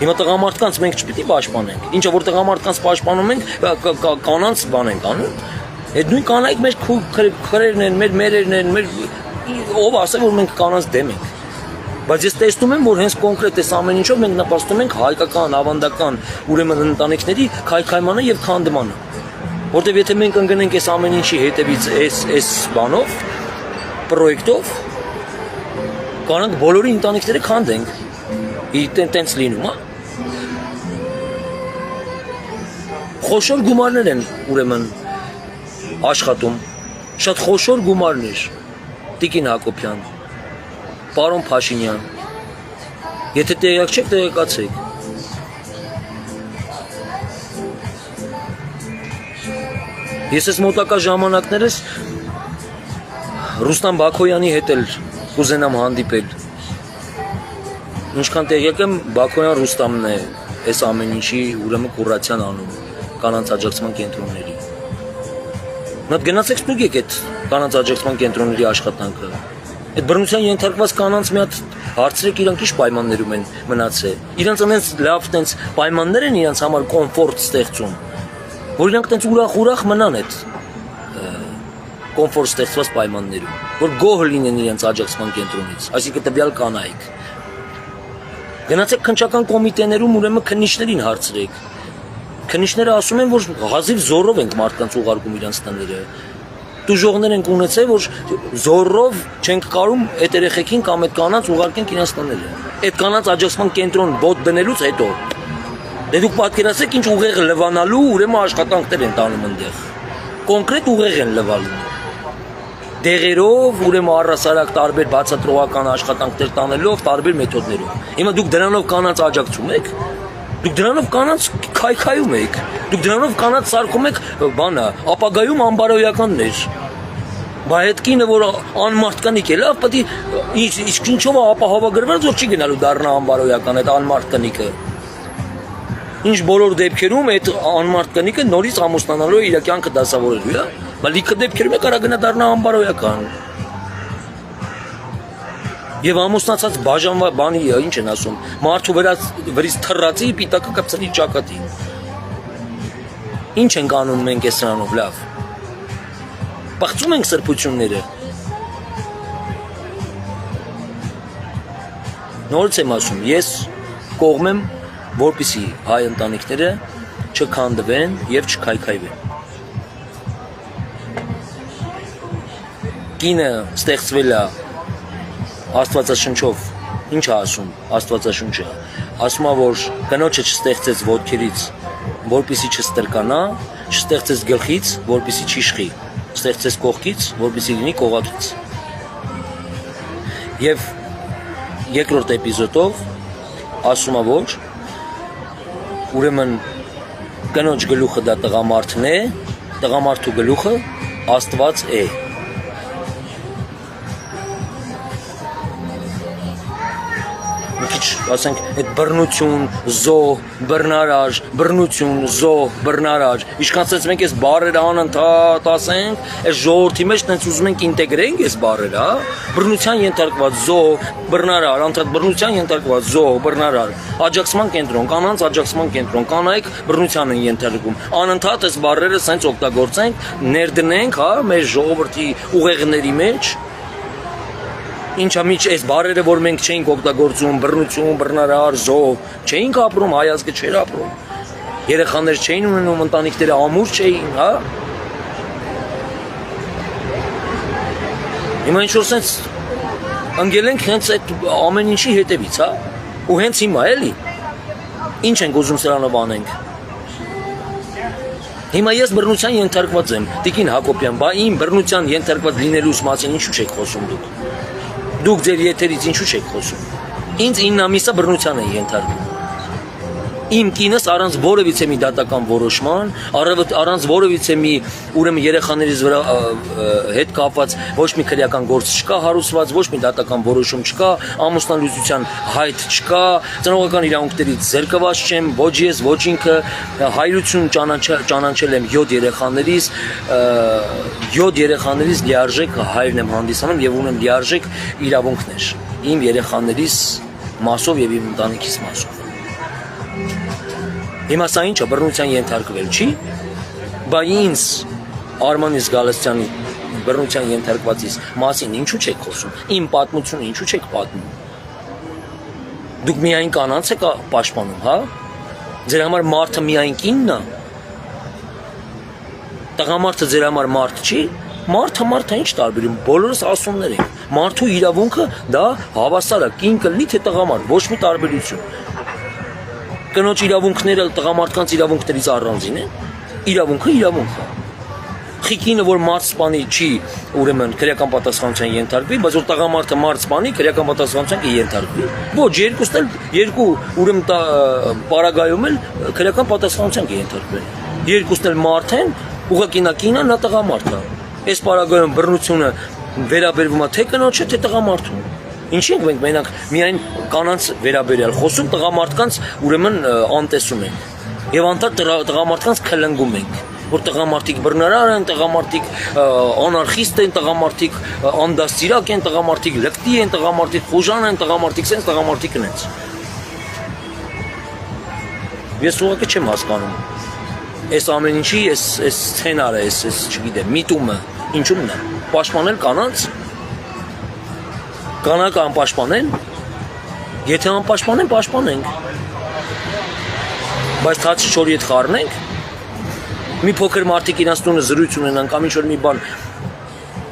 S1: Հիմա տղամարդկանց մենք չպիտի պաշտպանենք։ Ինչը որ տղամարդկանց պաշտպանում ենք, կանանց բան ենք անում։ Այդ նույն կանայք մեր քրերն են, մեր մերերն են, ով ասել որ մենք կանանց դեմ ենք։ Բայց ես տեսնում եմ, որ հենց կոնկրետ այս ամեն ինչով մենք նպաստում ենք հայկական, ավանդական ուրեմն ընտանիքների քայքայմանը եւ քանդմանը։ Որտեւ եթե մենք ընկնենք այս ամեն ինչի հետևից այս բանով, պրոյեկտով, կանանք բոլորի ընտանիքները քանդենք։ Տենց լինում է։ Խոշոր գումարներ են ուրեմն աշխատում, շատ խոշոր գումարներ, Տիկին Հակոբյան, պարոն Փաշինյան, եթե տեղյակ չեք, տեղեկացեք։ Ես ես մոտակա ժամանակներս Ռուստամ Բաքոյանի հետ էլ կուզենամ հանդիպել։ Ինչքան տեղյակ եմ, Բաքոյան Ռուստամն է այս ամեն ինչի ուրեմն կուրացիան անում կանանց աջակցման կենտրոնների։ Մոտ գնացեք ստուգեք այդ կանանց աջակցման կենտրոնների աշխատանքը։ Այդ բռնության ենթարկված կանանց մի հատ հարցրեք իրանք ինչ պայմաններում են մնացել։ Իրանք այնց լավ այնց պայմաններ են իրանք համար կոմֆորտ ստեղծում, որ իրանք այնց ուրախ մնան այդ կոմֆորտ ստեղծված պայմաններում, որ գոհ լինեն իրանք աջակցման կենտրոնից, այսինքն տվյալ կանայք։ Գնացեք քննչական կոմիտեներում ուրեմն քննիչներին հարցրեք։ Քննիչները ասում են, որ հազիվ զորով ենք մարդկանց ուղարկում իրենց տները։ Տուժողներ ենք ունեցել, որ զորով չենք կարում այդ երեխեքին կամ այդ կանանց ուղարկենք իրենց տները։ Այդ կանանց աջակցման կենտրոն ոտ դնելուց հետո դե դուք պատկերացրեք ինչ ուղեղ լվանալու ուրեմն աշխատանքներ են տանում այնտեղ։ Կոնկրետ ուղեղ են լվալու։ Դեղերով, ուրեմն առասարակ տարբեր բացատրողական աշխատանքներ տանելով, տարբեր մեթոդներով։ Հիմա դուք դրանով կանանց աջակցում եք, դուք դրանով կանանց քայքայում եք, դուք դրանով կանանց սարքում եք բանը, ապագայում անբարոյականներ։ Բայց այդ կինը, որ անմարդկանիկ է, լավ, պետք է ինչով է ապահովագրված, որ չի գնալու դառնա անբարոյական այդ անմարդկանիկը։ Ինչ բոլոր դեպքերում այդ անմարդկանիկը նորից ամուսնանալու է իր կյանքը դասավորելու, հա։ Բայց լիքը դեպքերում է կարա գնա դառնա անբարոյական։ Եվ ամուսնացած բաժանված բանի ինչ են ասում, մարդու վրից թռածի պիտակը կպցնի ճակատին։ Ինչ ենք անում մենք այս սրանով, լավ։ Պղծում ենք սրբությունները։ Նորից եմ ասում, ես կողմ եմ, որպեսզի հայ ընտանիքները չքանդվեն եւ չքայքայվեն։ Կինը ստեղծվել է Աստվածաշնչով, ինչ է ասում Աստվածաշունչը, ասում է, որ կնոջը չստեղծեց ոտքերից, որպեսզի չստրկանա, չստեղծեց գլխից, որպեսզի չիշխի, ստեղծեց կողքից, որպեսզի լինի կողակից։ Եվ երկրորդ էպիզոդով ասում է, որ ուրեմն կնոջ գլուխը դա տղամարդն է, տղամարդու գլուխը Աստված է։ Ասենք այդ բռնություն, զոհ, բռնարար, բռնություն, զոհ, բռնարար, ինչքանցած մենք այս բառերը անընդհատ ասենք, այս ժողովրդի մեջ տենց ուզում ենք ինտեգրենք այս բառերը, հա, բռնության ենթարկված զոհ, բռնարար, անդադ բռնության ենթարկված զոհ, բռնարար, աջակցման կենտրոն, կանանց աջակցման կենտրոն, կանայք բռնության են ենթարկում, անընդհատ այս բառերը սենց օգտագործենք, ներդնենք, հա, մեր ժողովրդի ուղեղների մեջ։ Ինչա միջ այս բառերը, որ մենք չէինք օգտագործում, բռնություն, բռնարար, զոհ, չէինք ապրում, հայ ազգը չէր ապրում։ Երեխաներ չէին ունենում, ընտանիքները ամուր չէին, հա։ Հիմա ինչ որ սենց ընկել ենք հենց այդ ամեն ինչի հետևից, հա։ Ու հենց հիմա էլի։ Ինչ ենք ուզում սրանով անենք։ Հիմա ես բռնության ենթարկված եմ, Տիկին Հակոբյան, բա իմ բռնության ենթարկված լինելուս մասին ինչու չեք խոսում դուք։ Դուք ձեր եթերից ինչու չեք խոսում։ Ինձ 9 ամիսը բռնության են ենթարկում։ Իմ կինս առանց որևիցե մի դատական որոշման, առանց որևիցե մի ուրեմն երեխաներից վրա հետ կապված ոչ մի քրեական գործ չկա հարուցված, ոչ մի դատական որոշում չկա, ամուսնալուծության հայտ չկա, ծնողական իրավունքներից զերկված չեմ, ոչ ես, ոչ ինքը, հայրություն ճանաչել եմ 7 երեխաներից, 7 երեխաներից լիարժեք հայրն եմ հանդիսանում եւ ունեմ լիարժեք իրավունքներ իմ երեխաներից մասով եւ իմ ընտանիքիս մասով։ Հիմա սա ինչը բռնության ենթարկվել չի, բայց ինձ Արմանիս Գալստյանի բռնության ենթարկվածից մասին ինչու չեք խոսում, իմ պատմությունը ինչու չեք պատմում։ Դուք միայն կանանց եք պաշտպանում, հա։ Ձեր համար մարդը միայն կինն է։ Տղամարդը ձեր համար մարդ չի, մարդը ինչ տարբերում, բոլորս ասումներ ենք։ Մարդու իրավունքը դա հավասար է, կին կլինի թե տղամարդ, ոչ մի տարբերություն։ Կնոջ իրավունքները տղամարդկանց իրավունքներից առանձին են, իրավունքը իրավունք է։ Խիկինը, որ մարդ սպանի չի, ուրեմն քրեական պատասխանության ենթարկվի, բայց որ տղամարդը մարդ սպանի, քրեական պատասխանության կենթարկվի։ Ոչ, երկուսն էլ երկու ուրեմն պարագայում էլ քրեական պատասխանության կենթարկվեն։ Երկուսն էլ մարդ են, ուղղակի նա կինը, նա տղամարդը։ Այս պարագայում բռնությունը վերաբերվում է թե կնոջը, թե տղամարդուն։ Ինչի ենք մենք մենակ միայն կանանց վերաբերյալ խոսում, տղամարդկանց ուրեմն անտեսում ենք եւ անդադ տղամարդկանց քլնգում ենք, որ տղամարդիկ բռնարար են, տղամարդիկ անարխիստ են, տղամարդիկ անդաստիրակ են, տղամարդիկ լկտի են, տղամարդիկ խուժան են, տղամարդիկ սենց, տղամարդիկ նենց։ Ես ուղղակի չեմ հասկանում։ Այս ամեն ինչի այս սցենարը, այս չգիտեմ, միտումը ինչու՞մն է։ Պաշտպանել կանանց։ Կանայք անպաշտպան են, եթե անպաշտպան են, պաշտպանենք, բայց թաչի չորի հետ խառնենք, մի փոքր մարդիկ իրենց տունը զրույց ունենան կամ ինչ-որ մի բան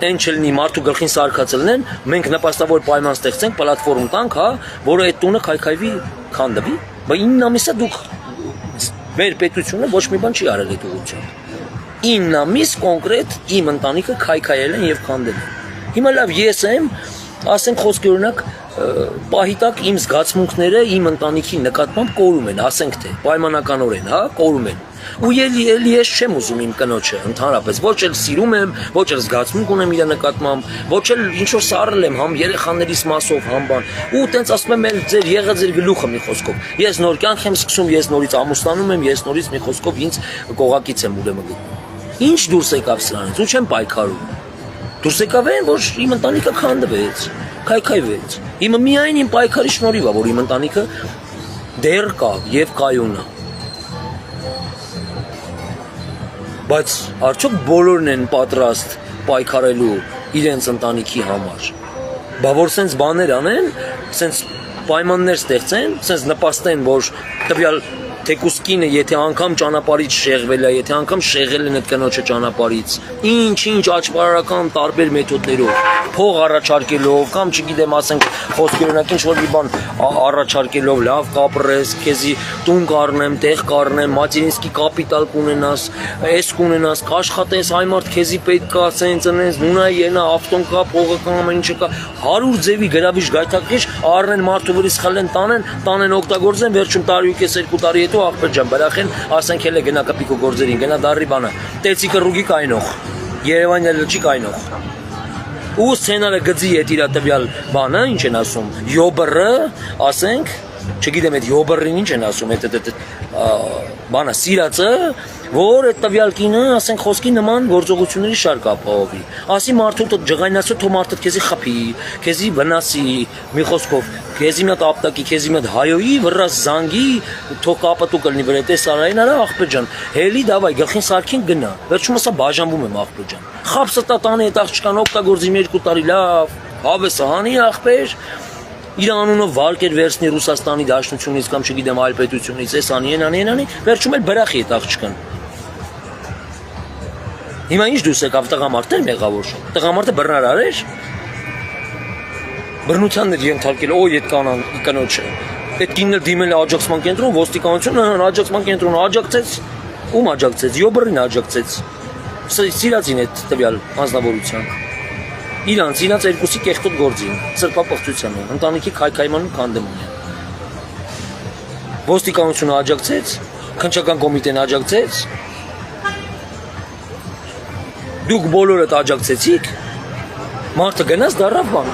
S1: այն չլինի, մարդու գլխին սարքած լինեն, մենք նպաստավոր պայման ստեղծենք, պլատֆորմ տանք, հա, որը այդ տունը քայքայվի, քանդվի, բայց 9 ամիսը դուք մեր պետությունը ոչ մի բան չի արել այդ ուղղությամբ։ 9 ամիս կոնկրետ իմ ընտանիքը քայքայել են եւ քանդել են։ Հիմա լավ ես եմ, ասենք խոսքի օրինակ պահիտակ իմ զգացմունքները իմ ընտանիքի նկատմամբ կորում են, ասենք թե պայմանականորեն, հա, կորում են։ Ու էլի ես չեմ ուզում իմ կնոջը ընդհանրապես, ոչ էլ սիրում եմ, ոչ էլ զգացմունք ունեմ իր նկատմամբ, ոչ էլ ինչ որ սառել եմ համ երեխաներիս մասով, համ բան։ Ու տենց ասում եմ, ձեր եղա ձեր գլուխը մի խոսքով։ Ես նոր կյանք եմ սկսում, ես նորից ամուսնանում եմ, ես նորից մի խոսքով ինձ կողակից եմ ուրեմն գտնում։ Ինչ դուրս եկավ սրանից, ու չեմ պայքարում։ Դուրս եկավ այն, որ իմ ընտանիքը քանդվեց, քայքայվեց։ Իմը միայն իմ պայքարի շնորհիվ է, որ իմ ընտանիքը դեռ կա եւ կայուն է։ Բայց արդյոք բոլորն են պատրաստ պայքարելու իրենց ընտանիքի համար։ Բա որ սենց բաներ անեն, սենց պայմաններ ստեղծեն, սենց նպաստեն, որ տվյալ թեկուս կինը, եթե անգամ ճանապարհից շեղվել է, եթե անգամ շեղել են այդ կնոջը ճանապարհից, ինչ աճպարարական տարբեր մեթոդներով, փող առաջարկելով, կամ չգիտեմ, ասենք խոսքերոնակ ինչ որ մի բան առաջարկելով, լավ կապրես, քեզի տուն կառնեմ, տեղ կառնեմ, մատերինսկի կապիտալ կունենաս, էս կունենաս, կաշխատես, այ մարդ քեզի պետք է ասենց ընես, նունա ենա, ավտոն կա, փողը կա, ամեն ինչը կա, 100 ձևի գրավիչ գայթակղիչ առնեն մարդու վրից խլեն, տանեն օգտագործեն, վերջում տարի ու կես 2 տարի հետո ախպեր ջան, բրախեն, ասենք էլ է գնա կպիկո գործերին, գնա դարի բանը, տեցիկը ռուգի կայնող, Երևանի լճի կայնող։ Ու սցենարը գծի հետ իր տվյալ բանը, ինչ են ասում, յոբրը, ասենք, չգիտեմ այդ յոբրին ինչ են ասում, այդ բանը սիրածը, որ այդ տվյալ կինը, ասենք խոսքի նման գործողությունների շարք ապահովի։ Ասի մարդու ջղայնացու թո մարդը քեզի խփի, քեզի վնասի, մի խոսքով, քեզի մի հատ ապտակի, քեզի մի հատ հայոյի, վրաս զանգի, թո կապտու կլինի վրա, տեսարային արա ախպեր ջան, հելի դավայ գլխին սարքին գնա։ Վերջում ասա բաժանվում եմ ախպեր ջան։ Խապսը տատանի այդ աղջկան օգտագործի 2 տարի լավ, հավեսը հանի ախպեր։ Իր անունով վարկեր վերցնի Ռուսաստանի Դաշնությունից կամ չգիտեմ այլ պետությունից, էս անի, վերջում էլ բրախի այդ աղջկան։ Հիմա ինչ դուրս եկավ տղամարդն մեղավոր։ Տղամարդը բռնարար էր։ Բռնությանն էր ենթարկել, օ այդ կնոջը։ Այդ կինը դիմել է աջակցման կենտրոն, ոստիկանությունը աջակցման կենտրոնը աջակցեց, ում աջակցեց, յոբրին աջակցեց։ Սիրածին այդ տվյալ անձնավորության։ Իրանց երկուսի կեղտոտ գործին, սրբապղծությանը, ընտանիքի քայքայմանում քանդման։ Ոստիկանությունը աջակցեց, քննչական կոմիտեն աջակցեց։ Դուք բոլորդ աջակցեցիք, մարդը գնաց դառավ բան,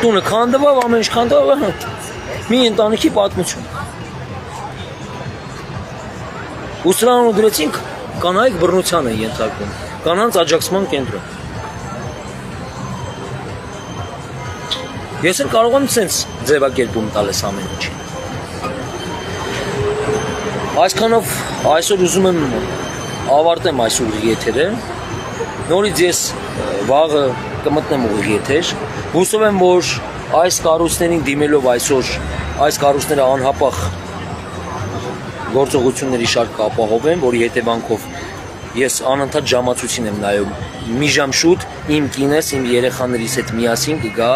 S1: տունը քանդվավ, ամեն ինչ քանդվավ, մի ընտանիքի պատմություն։ Ու սրան ուդրեցինք կանայք բռնության են ենթարկում, կանանց աջակցման կենտրոն։ Ես էլ կարող եմ սենց ձևակերպում տալես ամեն ինչին։ Այսքանով այսօր ուզում եմ ավարտեմ այսօր եթերը, նորից ես վաղը կմտնեմ ուղիղ եթեր, հուսով եմ, որ այս կառույցներին դիմելով այսօր, այս կառույցները անհապաղ գործողությունների շարք կապահովեն, որի հետևանքով ես անընդհատ ժամացույցին եմ նայում, մի ժամ շուտ իմ կինս, իմ երեխաներիս հետ միասին կգա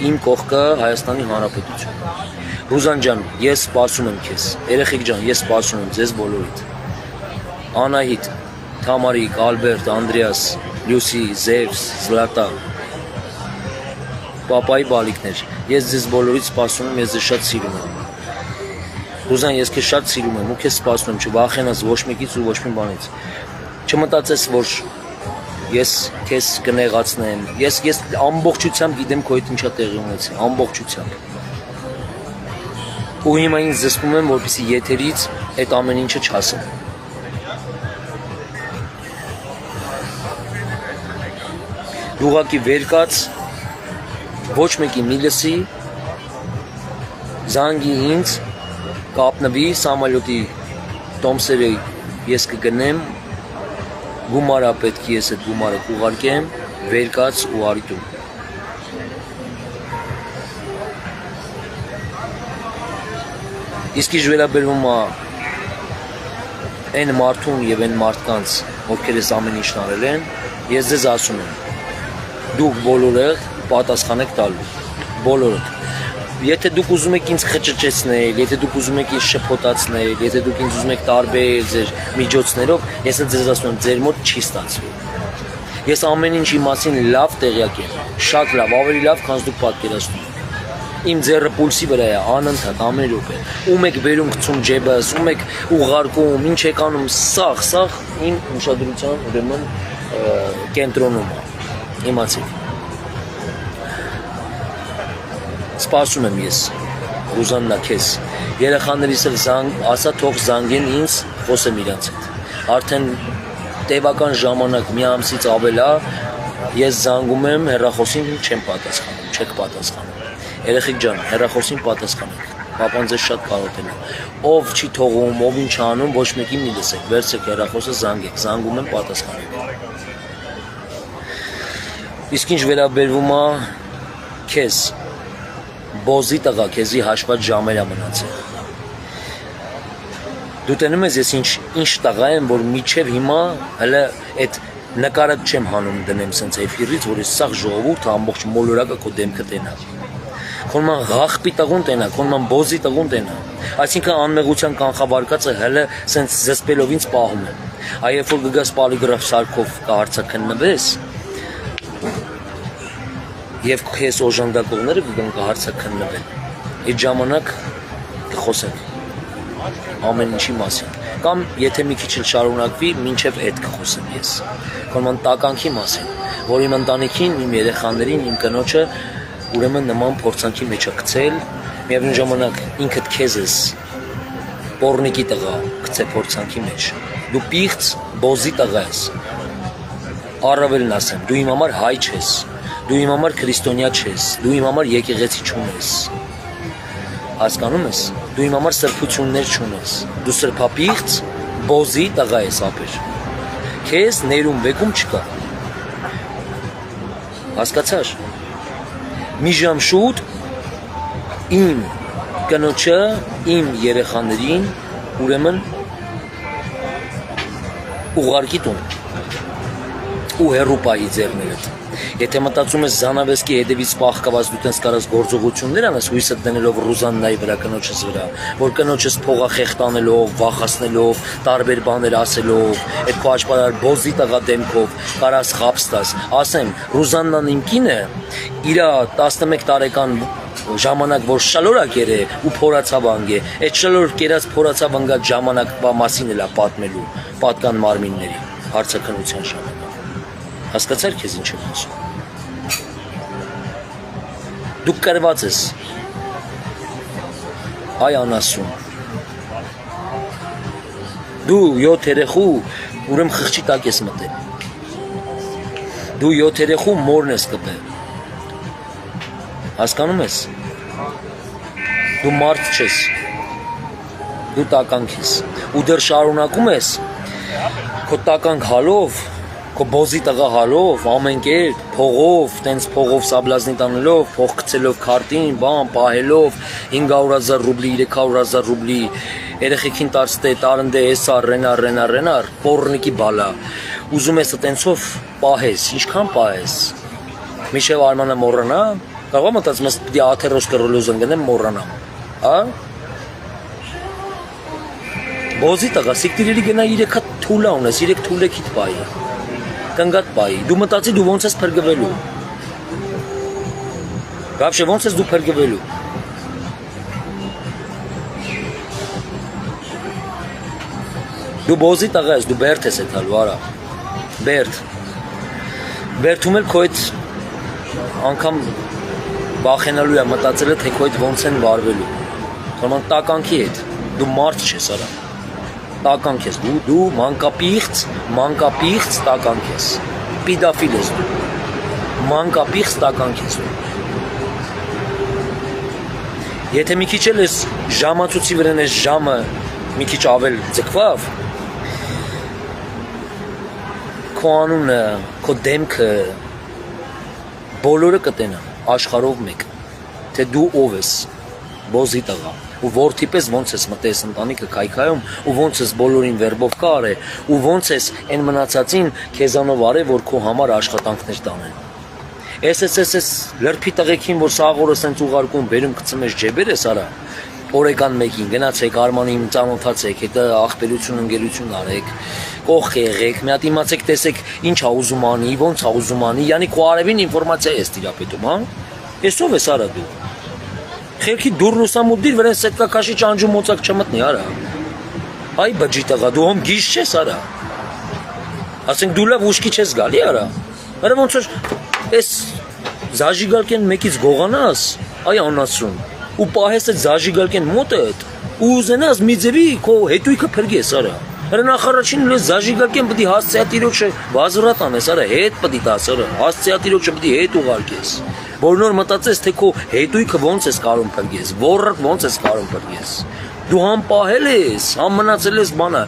S1: իմ կողքը Հայաստանի Հանրապետություն։ Ռուզան ջան, ես սպասում եմ քեզ, երեխեք ջան, ես սպասում եմ ձեզ բոլորիդ։ Անահիտ, Թամարիկ, Ալբերտ, Անդրեաս, Լյուսի, Զևս, Զլատա, պապայի բալիկներ, ես ձեզ բոլորիդ սպասում եմ, ես ձեզ շատ սիրում եմ։ Ռուզան, ես քեզ շատ սիրում եմ ու քեզ սպասում եմ, չվախենաս ոչ մեկից ու ոչ մի բանից։ Չմտածես, որ ես քեզ կնեղացնեմ, ես ամբողջությամբ գիտեմ քո հետ ինչա տեղի ունեցել, ամբողջությամբ։ Ու հիմա ինձ զսպում եմ, որպեսզի եթերից այդ ամեն ինչը չասեմ։ Ուղղակի վեր կաց, ոչ մեկի մի լսի, զանգի ինձ, կապնվի, սամալյոտի տոմսերը ես կգնեմ, գումարա պետք է ես այդ գումարը կուղարկեմ, վեր կաց ու արի տուն։ Իսկ ինչ վերաբերվում է այն մարդուն եւ այն մարդկանց, ովքեր այս ամեն ինչն արել են, ես ձեզ ասում եմ, դուք բոլորդ պատասխան եք տալու, բոլորդ։ Եթե դուք ուզում եք ինձ խճճեցնել, եթե դուք ուզում եք ինձ շփոթացնել, եթե դուք ինձ ուզում եք տարբեր ձեր միջոցներով, ես ձեզ ասում եմ, ձեր մոտ չի ստացվի։ Ես ամեն ինչի մասին լավ տեղյակ եմ, շատ լավ, ավելի լավ, քան դուք պատկերացնում եք։ Իմ ձեռը պուլսի վրա է, անընդհատ ամեն րոպե։ Ում եք բերում գցում ջեբս, ում եք ուղարկում, ինչ եք անում, սաղ իմ ուշադրության ուրեմն կենտրոնում է։ Իմացեք։ Սպասում եմ ես, Ռուզաննա, քեզ։ Երեխաներիս էլ ասա թող զանգեն ինձ, խոսեմ իրանց հետ։ Արդեն տևական ժամանակ մի ամսից ավել է, ես զանգում եմ հեռախոսին չեմ պատասխանում, չեք պատասխանում։ Երեխեք ջան, հեռախոսին պատասխանեք։ Պապան ձեզ շատ կարոտել է։ Ով չի թողում, ով ինչ անում, ոչ մեկին մի լսեք, վերցեք հեռախոսը զանգեք, զանգում եմ պատասխանեք։ Իսկ ինչ վերաբերվում է քեզ, բոզի տղա, քեզի հաշված ժամեր է մնացել։ Դու տենում ես ես ինչ տղա եմ, որ միջև հիմա հələ այդ նկարը չեմ հանում դնեմ սենց էֆիրից, որ ես սաղ ժողովուրդը ամբողջ մոլորակը քո դեմքը տենա։ Քոնման ղախպի տղուն տենա, քոնման բոզի տղուն տենա։ Այսինքն անմեղության կանխավարկածը հələ սենց զսպելով ինձ պահում է։ Երբ որ գգաս պոլիգրաֆ սարքով կհարցակննվես, եւ քեզ օժանդակողները կգան կհարցակննվեն։ Այդ ժամանակ կխոսենք ամեն ինչի մասին։ Կամ եթե մի քիչ էլ շարունակվի, մինչև այդ կխոսեմ ես։ Քոնման տականքի մասին, որ իմ ընտանիքին, իմ երեխաներին, իմ կնոջը ուրեմն նման փորձանքի մեջ է գցել, միևնույն ժամանակ ինքդ քեզ ես պոռնիկի տղա գցե փորձանքի մեջ։ Դու պիղծ բոզի տղա ես։ Առավելն ասեմ, դու իմ համար հայ չես, դու իմ համար քրիստոնյա չես, դու իմ համար եկեղեցի չունես։ Հասկանում ես, դու իմ համար սրբություններ չունես, դու սրբապիղծ բոզի տղա ես ապեր, քեզ ներում վեկում չկա, հասկացար, մի ժամ շուտ իմ կնոջը, իմ երեխաներին ուրեմն ուղարկի տուն ու հեռու պահի ձեռներդ։ Եթե մտածում ես Զանավեսկի հետևից պահկված դու տենց կարած գործողություններ անես հույսը դնելով Ռուզաննայի վրա կնոջս վրա, որ կնոջս փողախեղտանելով, վախացնելով, տարբեր բաներ ասելով, այդ քո աճպարար բոզի տղա դեմքով կարաս խապս տաս, ասեմ Ռուզաննան իմ կինը իր 11 տարեկան ժամանակ որ շալորակ է ու փորացավանգ է, այդ շալորակ կերած փորացավանգած ժամանակվա մասին էլ է պատմելու պատկան մարմինների հարցակնության ժամանակ։ Հասկացար քեզ ինչ եմ ասում։ Դու կրված ես, այ անասուն։ Դու 7 երեխու ուրեմն խղճի տակ ես մտել։ Դու 7 երեխու մորն ես կպել։ Հասկանում ես։ Դու մարդ չես։ Դու տականք ես։ Ու դեռ շարունակում ես քո տականք հալով քո բոզի տղա հալով, ամեն կերպ, փողով, տենց փողով սաբլազնի տանելով, փող գցելով քարտին, բան, պահելով 500,000 ռուբլի, 300,000 ռուբլի, երեխեքին տարստե, տարնդե, էսա, ռենար, պոռնիկի բալա, ուզում ես տենցով պահես, ինչքան պահես, միշև արմանը մոռանա, կարող մտածում ես պիտի աթերոս կռոլոզ ընկնեմ մոռանամ, հա? Բոզի տղա, սիկտիրելի գնա 3 հատ թուլա ունես, 3 թուլեքիդ պահի, կնգատ պահի, դու մտածի դու ոնց ես փրկվելու, գավշե ոնց ես դու փրկվելու, դու բոզի տղա ես, դու բերդ ես եթալու, արա, բերդում էլ քո այդ անգամ բախենալու է մտածելը, թե քո այդ ոնց են վարվելու, որման տականքի հետ, դու մարդ չես արա, տականք ես, դու մանկապիղծ տականք ես, պիդաֆիլ ես դու, մանկապիղծ տականք ես դու, եթե մի քիչ էլ ես ժամացուցի վրան ես ժամը մի քիչ ավել ձգվավ, քո անունը, քո դեմքը, բոլորը կտենան, աշխարհով մեկ, թե դու ով ես, բոզի տղա, ու որդի պես ոնց ես մտես ընտանիքը քայքայում, ու ոնց ես բոլորին վերբով կարե, ու ոնց ես այն մնացածին քեզանով արե, որ քո համար աշխատանքներ տանեն։ Ես լրփի տղեկին, որ սաղորը սենց ուղարկում, բերում գցում ես ջեբեր ես արա, օրեկան մեկին, գնացեք Արմանին ծանոթացեք, հետո աղբերություն ընկերություն արեք, կողք եղեք, մի հատ իմացեք, տեսեք ինչ ա ուզում անի, ոնց ա ուզում անի, յանի քո արևին ինֆորմացիա ես տիրապետում, հա։ Ես ով ես արա դու։ Խելքի դուր լուսամուտիր վրան սետկակաշի ճանջու մոծակ չմտնի, արա։ Այ բջի տղա, դու հոմ գիշ չես, արա։ Ասենք դու լավ ուշքի չես գալի, արա։ Արա ոնց որ այս զաժիգալկեն մեկից գողանաս, այ անասուն, ու պահես այդ զաժիգալկեն մոտդ, ու ուզենաս մի ձևի քո հետույքը փրկես, արա։ Արա նախարարին լես զաժիգալկեն պետք է հասցեատիրոջը վազուրատ անես, արա, հետ պետք է տաս, արա, հասցեատիրոջը պետք է հետ ուղարկես։ Որ նոր մտածես թե քո հետույքը ոնց ես կարող փրկես, որը ոնց ես կարող փրկես։ Դու համ պահել ես, համ մնացել ես բանը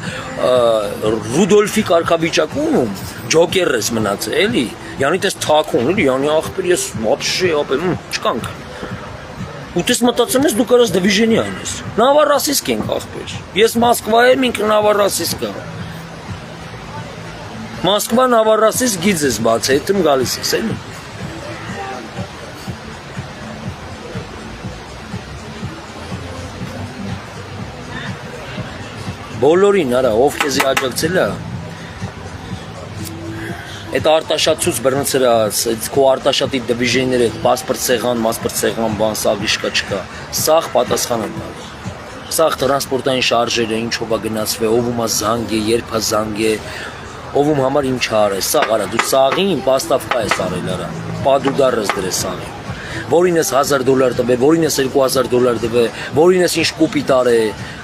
S1: Ռուդոլֆի կարգավիճակում, ջոկեր ես մնացել, էլի, յանի տես թակուն, էլի, յանի ախպեր ես вообще ապել, չկանք։ Ու տես մտածում ես դու կարաս դիվիժենի անես։ Նավառասիսկ ենք ախպեր։ Ես Մոսկվա եմ, ինքը Նավառասիսկ է։ Մոսկվա Նավառասիսկ գիծ ես բաց, հետում գալիս ես, էլի։ Բոլորին, արա, ով քեզի աջակցել է։ Այդ արտաշատցուց բռնցրած, այդ քո արտաշատի դիվիժենները, պասպորտ սեղան, բան, սաղ իշկա չկա։ Սաղ պատասխան են տալու։ Սաղ տրանսպորտային շարժերը, ինչով է գնացվել, ով ումա զանգ է, երբ է զանգ է, ով ում համար ինչ արը։ Սաղ արա, դու սաղին պաստավկա ես արել, արա։ Պադուդար ես դրես սաղին։ Որին ես $1000 տվե, որին ես $2000 տվե, որին ես ինչ կուպիտ արե,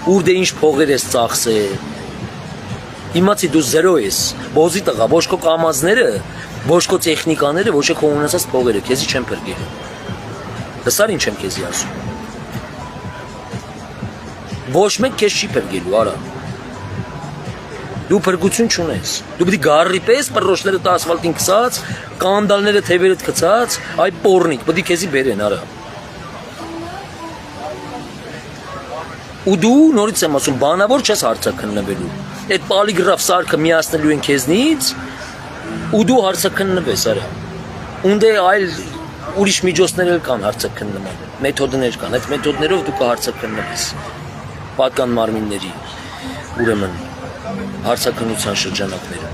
S1: ուր դե ինչ փողեր ես ծախսել։ Իմացի դու զերո ես, բոզի տղա, ոչ քո կամազները, ոչ քո տեխնիկաները, ոչ քո ունեցած փողերը, քեզի չեն փրկել։ Լսար ինչ եմ քեզի ասում։ Ոչ մեկ քեզ չի փրկելու, արա։ Դու փրկություն չունես։ Դու պետք է գարի պես պրոշները տա ասֆալտին գցած, կանդալները թևերդ գցած, այ պորնիկ, պետք է քեզի բերեն, արա։ Ու դու նորից եմ ասում, բանավոր չես հարցաքննվելու։ Այդ պոլիգրաֆ սարքը միացնելու են քեզնից, ու դու հարցաքննվես, արա։ Ունդե այլ ուրիշ միջոցներ էլ կան հարցաքննման, մեթոդներ կան, այդ մեթոդներով դու կհարցաքննվես։ Պատկան մարմինների, ուրեմն հարցաքննության շրջանակները։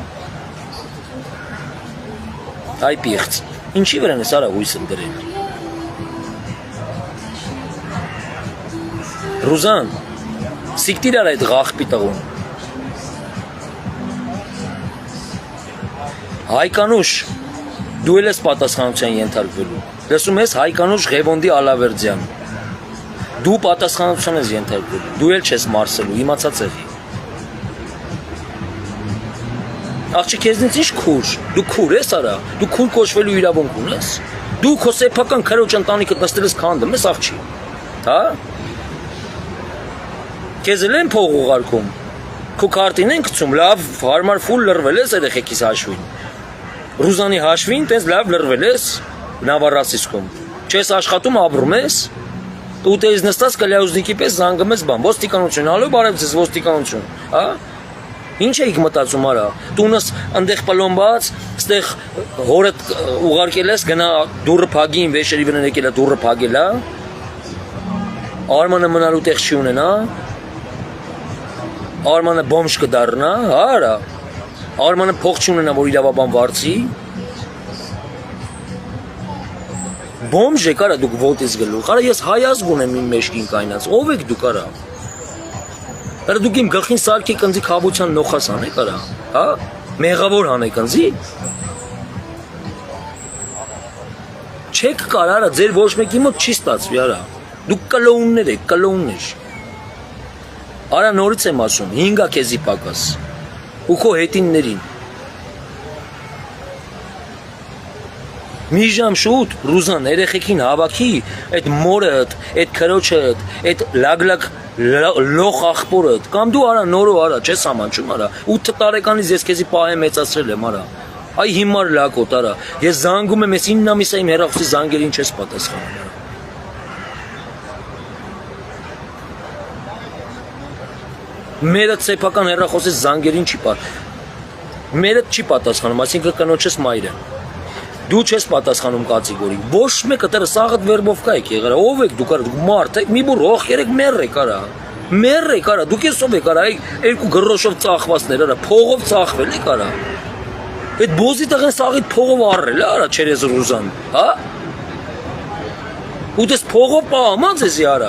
S1: Այ պիղծ, ինչի վրան ես, արա, հույս եմ դրել։ Ռուզան, սիկտիր արա այդ ղախպի տղուն։ Հայկանուշ, դու էլ ես պատասխանության ենթարկվելու։ Լսում ես Հայկանուշ Ղևոնդի Ալավերդյան։ Դու պատասխանության ես ենթարկվելու։ Դու էլ չես մարսելու, իմացած եղի։ Աղջի քեզնից ինչ քուր։ Դու քուր ես, արա։ Դու քուր կոչվելու իրավունք ունես։ Դու քո սեփական քրոջ ընտանիքդ նստել ես քանդում ես, աղջի։ Հա։ Քեզ էլ են փող ուղարկում։ Քո քարտին են գցում, լավ, հարմար ֆուլ լրվել ես երեխեքիս հաշվին։ Ռուզանի հաշվին տես լավ լրվել ես Նավառասիսկում։ Չես աշխատում, ապրում ես։ Ու տես նստած կլյաուզնիկի պես զանգում ես բան, ոստիկանություն, ալո, բարև ձեզ ոստիկանություն, հա։ Ինչ էիք մտածում, արա։ Տունս ընդեղ պլոմբած, ստեղ հորդ ուղարկել ես, գնա դուրը փագին, վեշերի վրա եկել է դուրը փագել, հա։ Արմանը մնալու տեղ չի ունենա։ Արմանը բոմժ կդառնա, հա, արա։ Արմանը փող չի ունենա, որ իրավաբան վարձի։ Բոմժ եք, արա, դուք ոտից գլուխ։ Արա, ես հայ ազգ ունեմ իմ մեջքին կայնած։ Ով եք դուք, արա։ Արա, դուք իմ գլխին սարքեք ընձի խաբության նոխաս անեք, արա։ Հա։ Մեղավոր հանեք ընձի։ Չեք կար, արա, ձեր ոչ մեկի մոտ չի ստացվի, արա։ Դուք կլոուններ եք, կլոուններ։ Արա, նորից եմ ասում, 5-ա քեզի պակաս։ Ու քո հետիններին։ Մի ժամ շուտ, Ռուզան, երեխեքին հավաքի, այդ մորդ, այդ քրոջդ, այդ լագլակ լոխ աղբորդ, կամ դու արա նորով արա, չես ամանչում, արա, 8 տարեկանից ես քեզի պահեմ մեծացրել եմ, արա, այ հիմար լակոտ, արա, ես զանգում եմ, ես 9 ամիս իմ հեռախոսի զանգերին չես պատասխանում, արա։ Մերը սեփական հեռախոսի զանգերին մերը չի պատասխանում, այսինքն կնոջս մայրը։ Դու չես պատասխանում կացիգորի։ Ոչ մեկը դեռ սաղդ վերբով կա եք եղել։ Ով եք դուք, արա, դուք մարդ եք, մի բուր հող երեք մեր եք, արա։ Մեր եք, արա, դուք ես ով եք, արա, երկու գրոշով ծախվածներ, արա, փողով ծախվել եք, արա։ Այդ բոզի տղեն սաղիդ փողով առել, արա, չերես Ռուզան, հա։ Ու դες փողով պահաման ձեզի արա։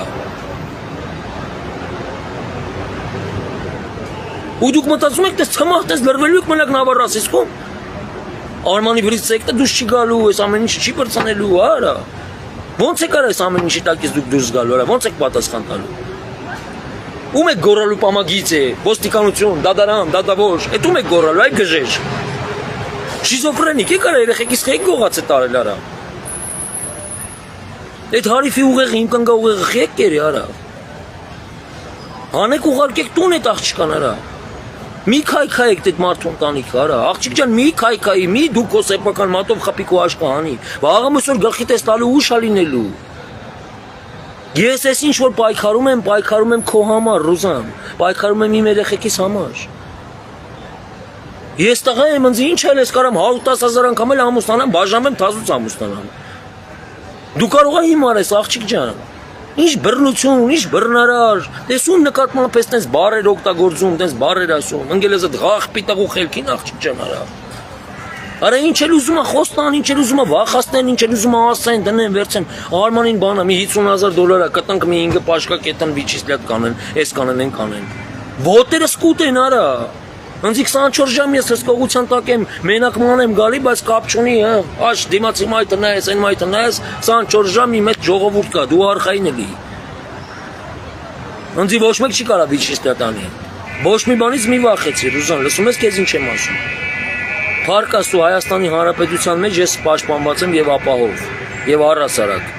S1: Ու դուք մտածում եք, դες ծմախ, դες լրվելու եք մենակ Նավառասիսկում։ Արմանի վրից ցեկտը դուրս չի գալու, այս ամեն ինչ չի բրցնելու, արա։ Ոնց է կարա այս ամեն ինչի տակից դուք դուրս գալու, արա, ոնց եք պատասխան տալու։ Ում եք գորալու պամագիծ է, ոստիկանություն, դադարան, դադավոր, այդ ում եք գորալու, այ գժեր։ Շիզոֆրենիկ եք արա, երեխեքից խեք գողաց է տարել արա։ Այդ հարիֆի ուղեղը, իմ կնգա ուղեղը խեք կերի արա։ Հանեք ուղարկեք տուն այդ աղջկան արա։ Մի քայքայեք դեդ մարդու ընտանիքը արա, աղջիկ ջան մի քայքայի, մի դու քո սեփական մատով խփի քո աշկահանի, վաղը մսոր գլխի տես տալու ուշ ա լինելու։ Ես էս ինչ որ պայքարում եմ քո համար, Ռուզան, պայքարում եմ իմ երեխեքիս համար։ Ես տղա եմ, ինձ ինչ էլ ես կարամ 110,000 անգամ էլ ամուսնանամ, բաժանեմ թազուց ամուսնանամ։ Դու կարող ես հիմար ես աղջիկ ջան։ Ինչ բռնություն, ինչ բռնարար, տեսում նկատմամբ ես տես բարեր օգտագործում, տես բարեր ասում, ընկելեզը դղախ պիտաղու խելքին աղջիկ ջան արա։ Արա ինչ էլ ուզում է խոստան, ինչ էլ ուզում է վախացնեն, ինչ էլ ուզում է ասեն, դնեն, վերցեն, Արմանին բանա, մի $50,000 է, կտանք մի 5 պաշկա կետան վիճիսլյատ կանեն, էս կանեն, են կանեն։ Ոտերը սկուտ են արա։ Ընձի 24 ժամ ես հսկողության տակ եմ, մենակ ման եմ գալի, բայց կապ չունի, աշ դիմացի մայթը նայես, այն մայթը նայես, 24 ժամ իմ հետ ժողովուրդ կա, դու արխային էլի։ Ընձի ոչ մեկ չի կարա վիճիսլյատ անի։ Ոչ մի բանից մի վախեցի, Ռուզան, լսում ես քեզ ինչ եմ ասում։ Փառք Աստծո, Հայաստանի Հանրապետության մեջ ես պաշտպանված եմ եւ ապահով, եւ առհասարակ։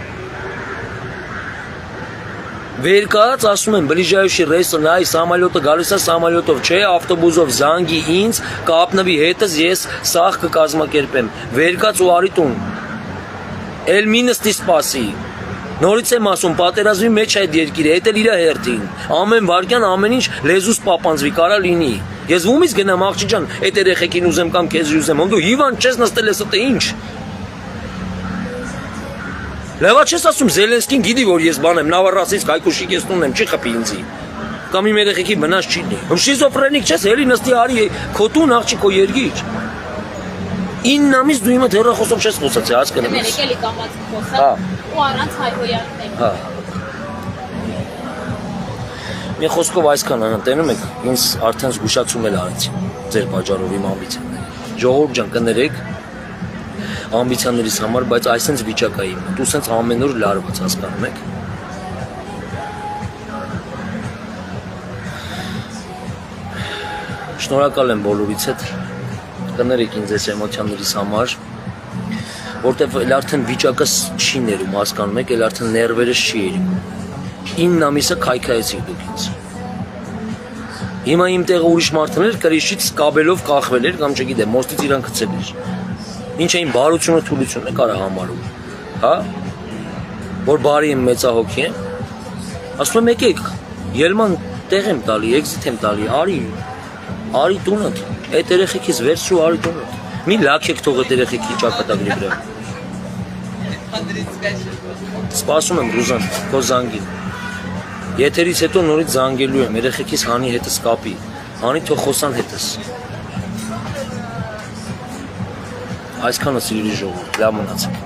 S1: Վերկաց ասում եմ, բլիժայուշի ռեյսը նայ սամալյոտը գալիս է սամալյոտով, չէ, ավտոբուսով զանգի ինձ, կապնվի հետս ես սաղ կկազմակերպեմ։ Վերկաց ու արի տուն։ Էլ մի նստի սպասի։ Նորից եմ ասում, պատերազմի մեջ այդ երկիրը, հետ էլ իր հերթին։ Ամեն վարքյան ամեն ինչ լեզուս պապանձվի, կարա լինի։ Ես ումից գնամ աղջիկ ջան, այդ երեխեքին ուզեմ կամ քեզ ուզեմ, ոնց դու հիվանդ չես նստել ես ըտե ինչ։ Լավա չես ասում Զելենսկին գիտի որ ես բան եմ Նավառասիսկ հայկուշիկ ես տունն եմ չի խփի ինձի կամ իմ երեխեքի մնաց չի լինի ում շիզոֆրենիկ չես էլի նստի արի քո տուն աղջիկ քո երգիչ 9 ամիս դու իմը հեռախոսով չես խոսացի հասկանում ես
S2: եկելի կամած խոսա ու առանց հայհոյանքների
S1: հա մի խոսքով այսքան անտենում եք ինձ արդեն զգուշացում էլ արեցի ձեր բաժարով իմ ամբիցիաները ժողովուրդ ջան կներեք ամբիցիաներիս համար, բայց այսենց վիճակա իմ, դու սենց ամեն օր լարված հասկանում եք։ Շնորհակալ եմ բոլորից հետ, կներեք ինձ այս էմոցիաներիս համար, որտեվ էլ արդեն վիճակը չի ներում, հասկանում եք, էլ արդեն ներվերս չի երում։ 9 ամիսը քայքայեցիք դուք ինձ։ Հիմա իմ տեղը ուրիշ մարդներ կրիշից կաբելով կախվել էր, կամ չգիտեմ, մոստից իրան գցել էր։ Ինչ էին բարությունը թուլությունը կարա համարում, հա, որ բարի եմ մեծահոգի եմ, ասում եմ եկեք, ելման տեղ եմ տալի, էքզիտ եմ տալի, արի տունդ, այդ երեխեքից վերցրու արի տունդ, մի լաքեք թող այդ երեխեքի ճակատագրի վրա։ Սպասում եմ Ռուզան, քո զանգին, եթերից հետո նորից զանգելու եմ, երեխեքից հանի հետս կապի, հանի թող խոսան հետս։ Այսքանը սիրելի ժողովուրդ, լավ մնացեք։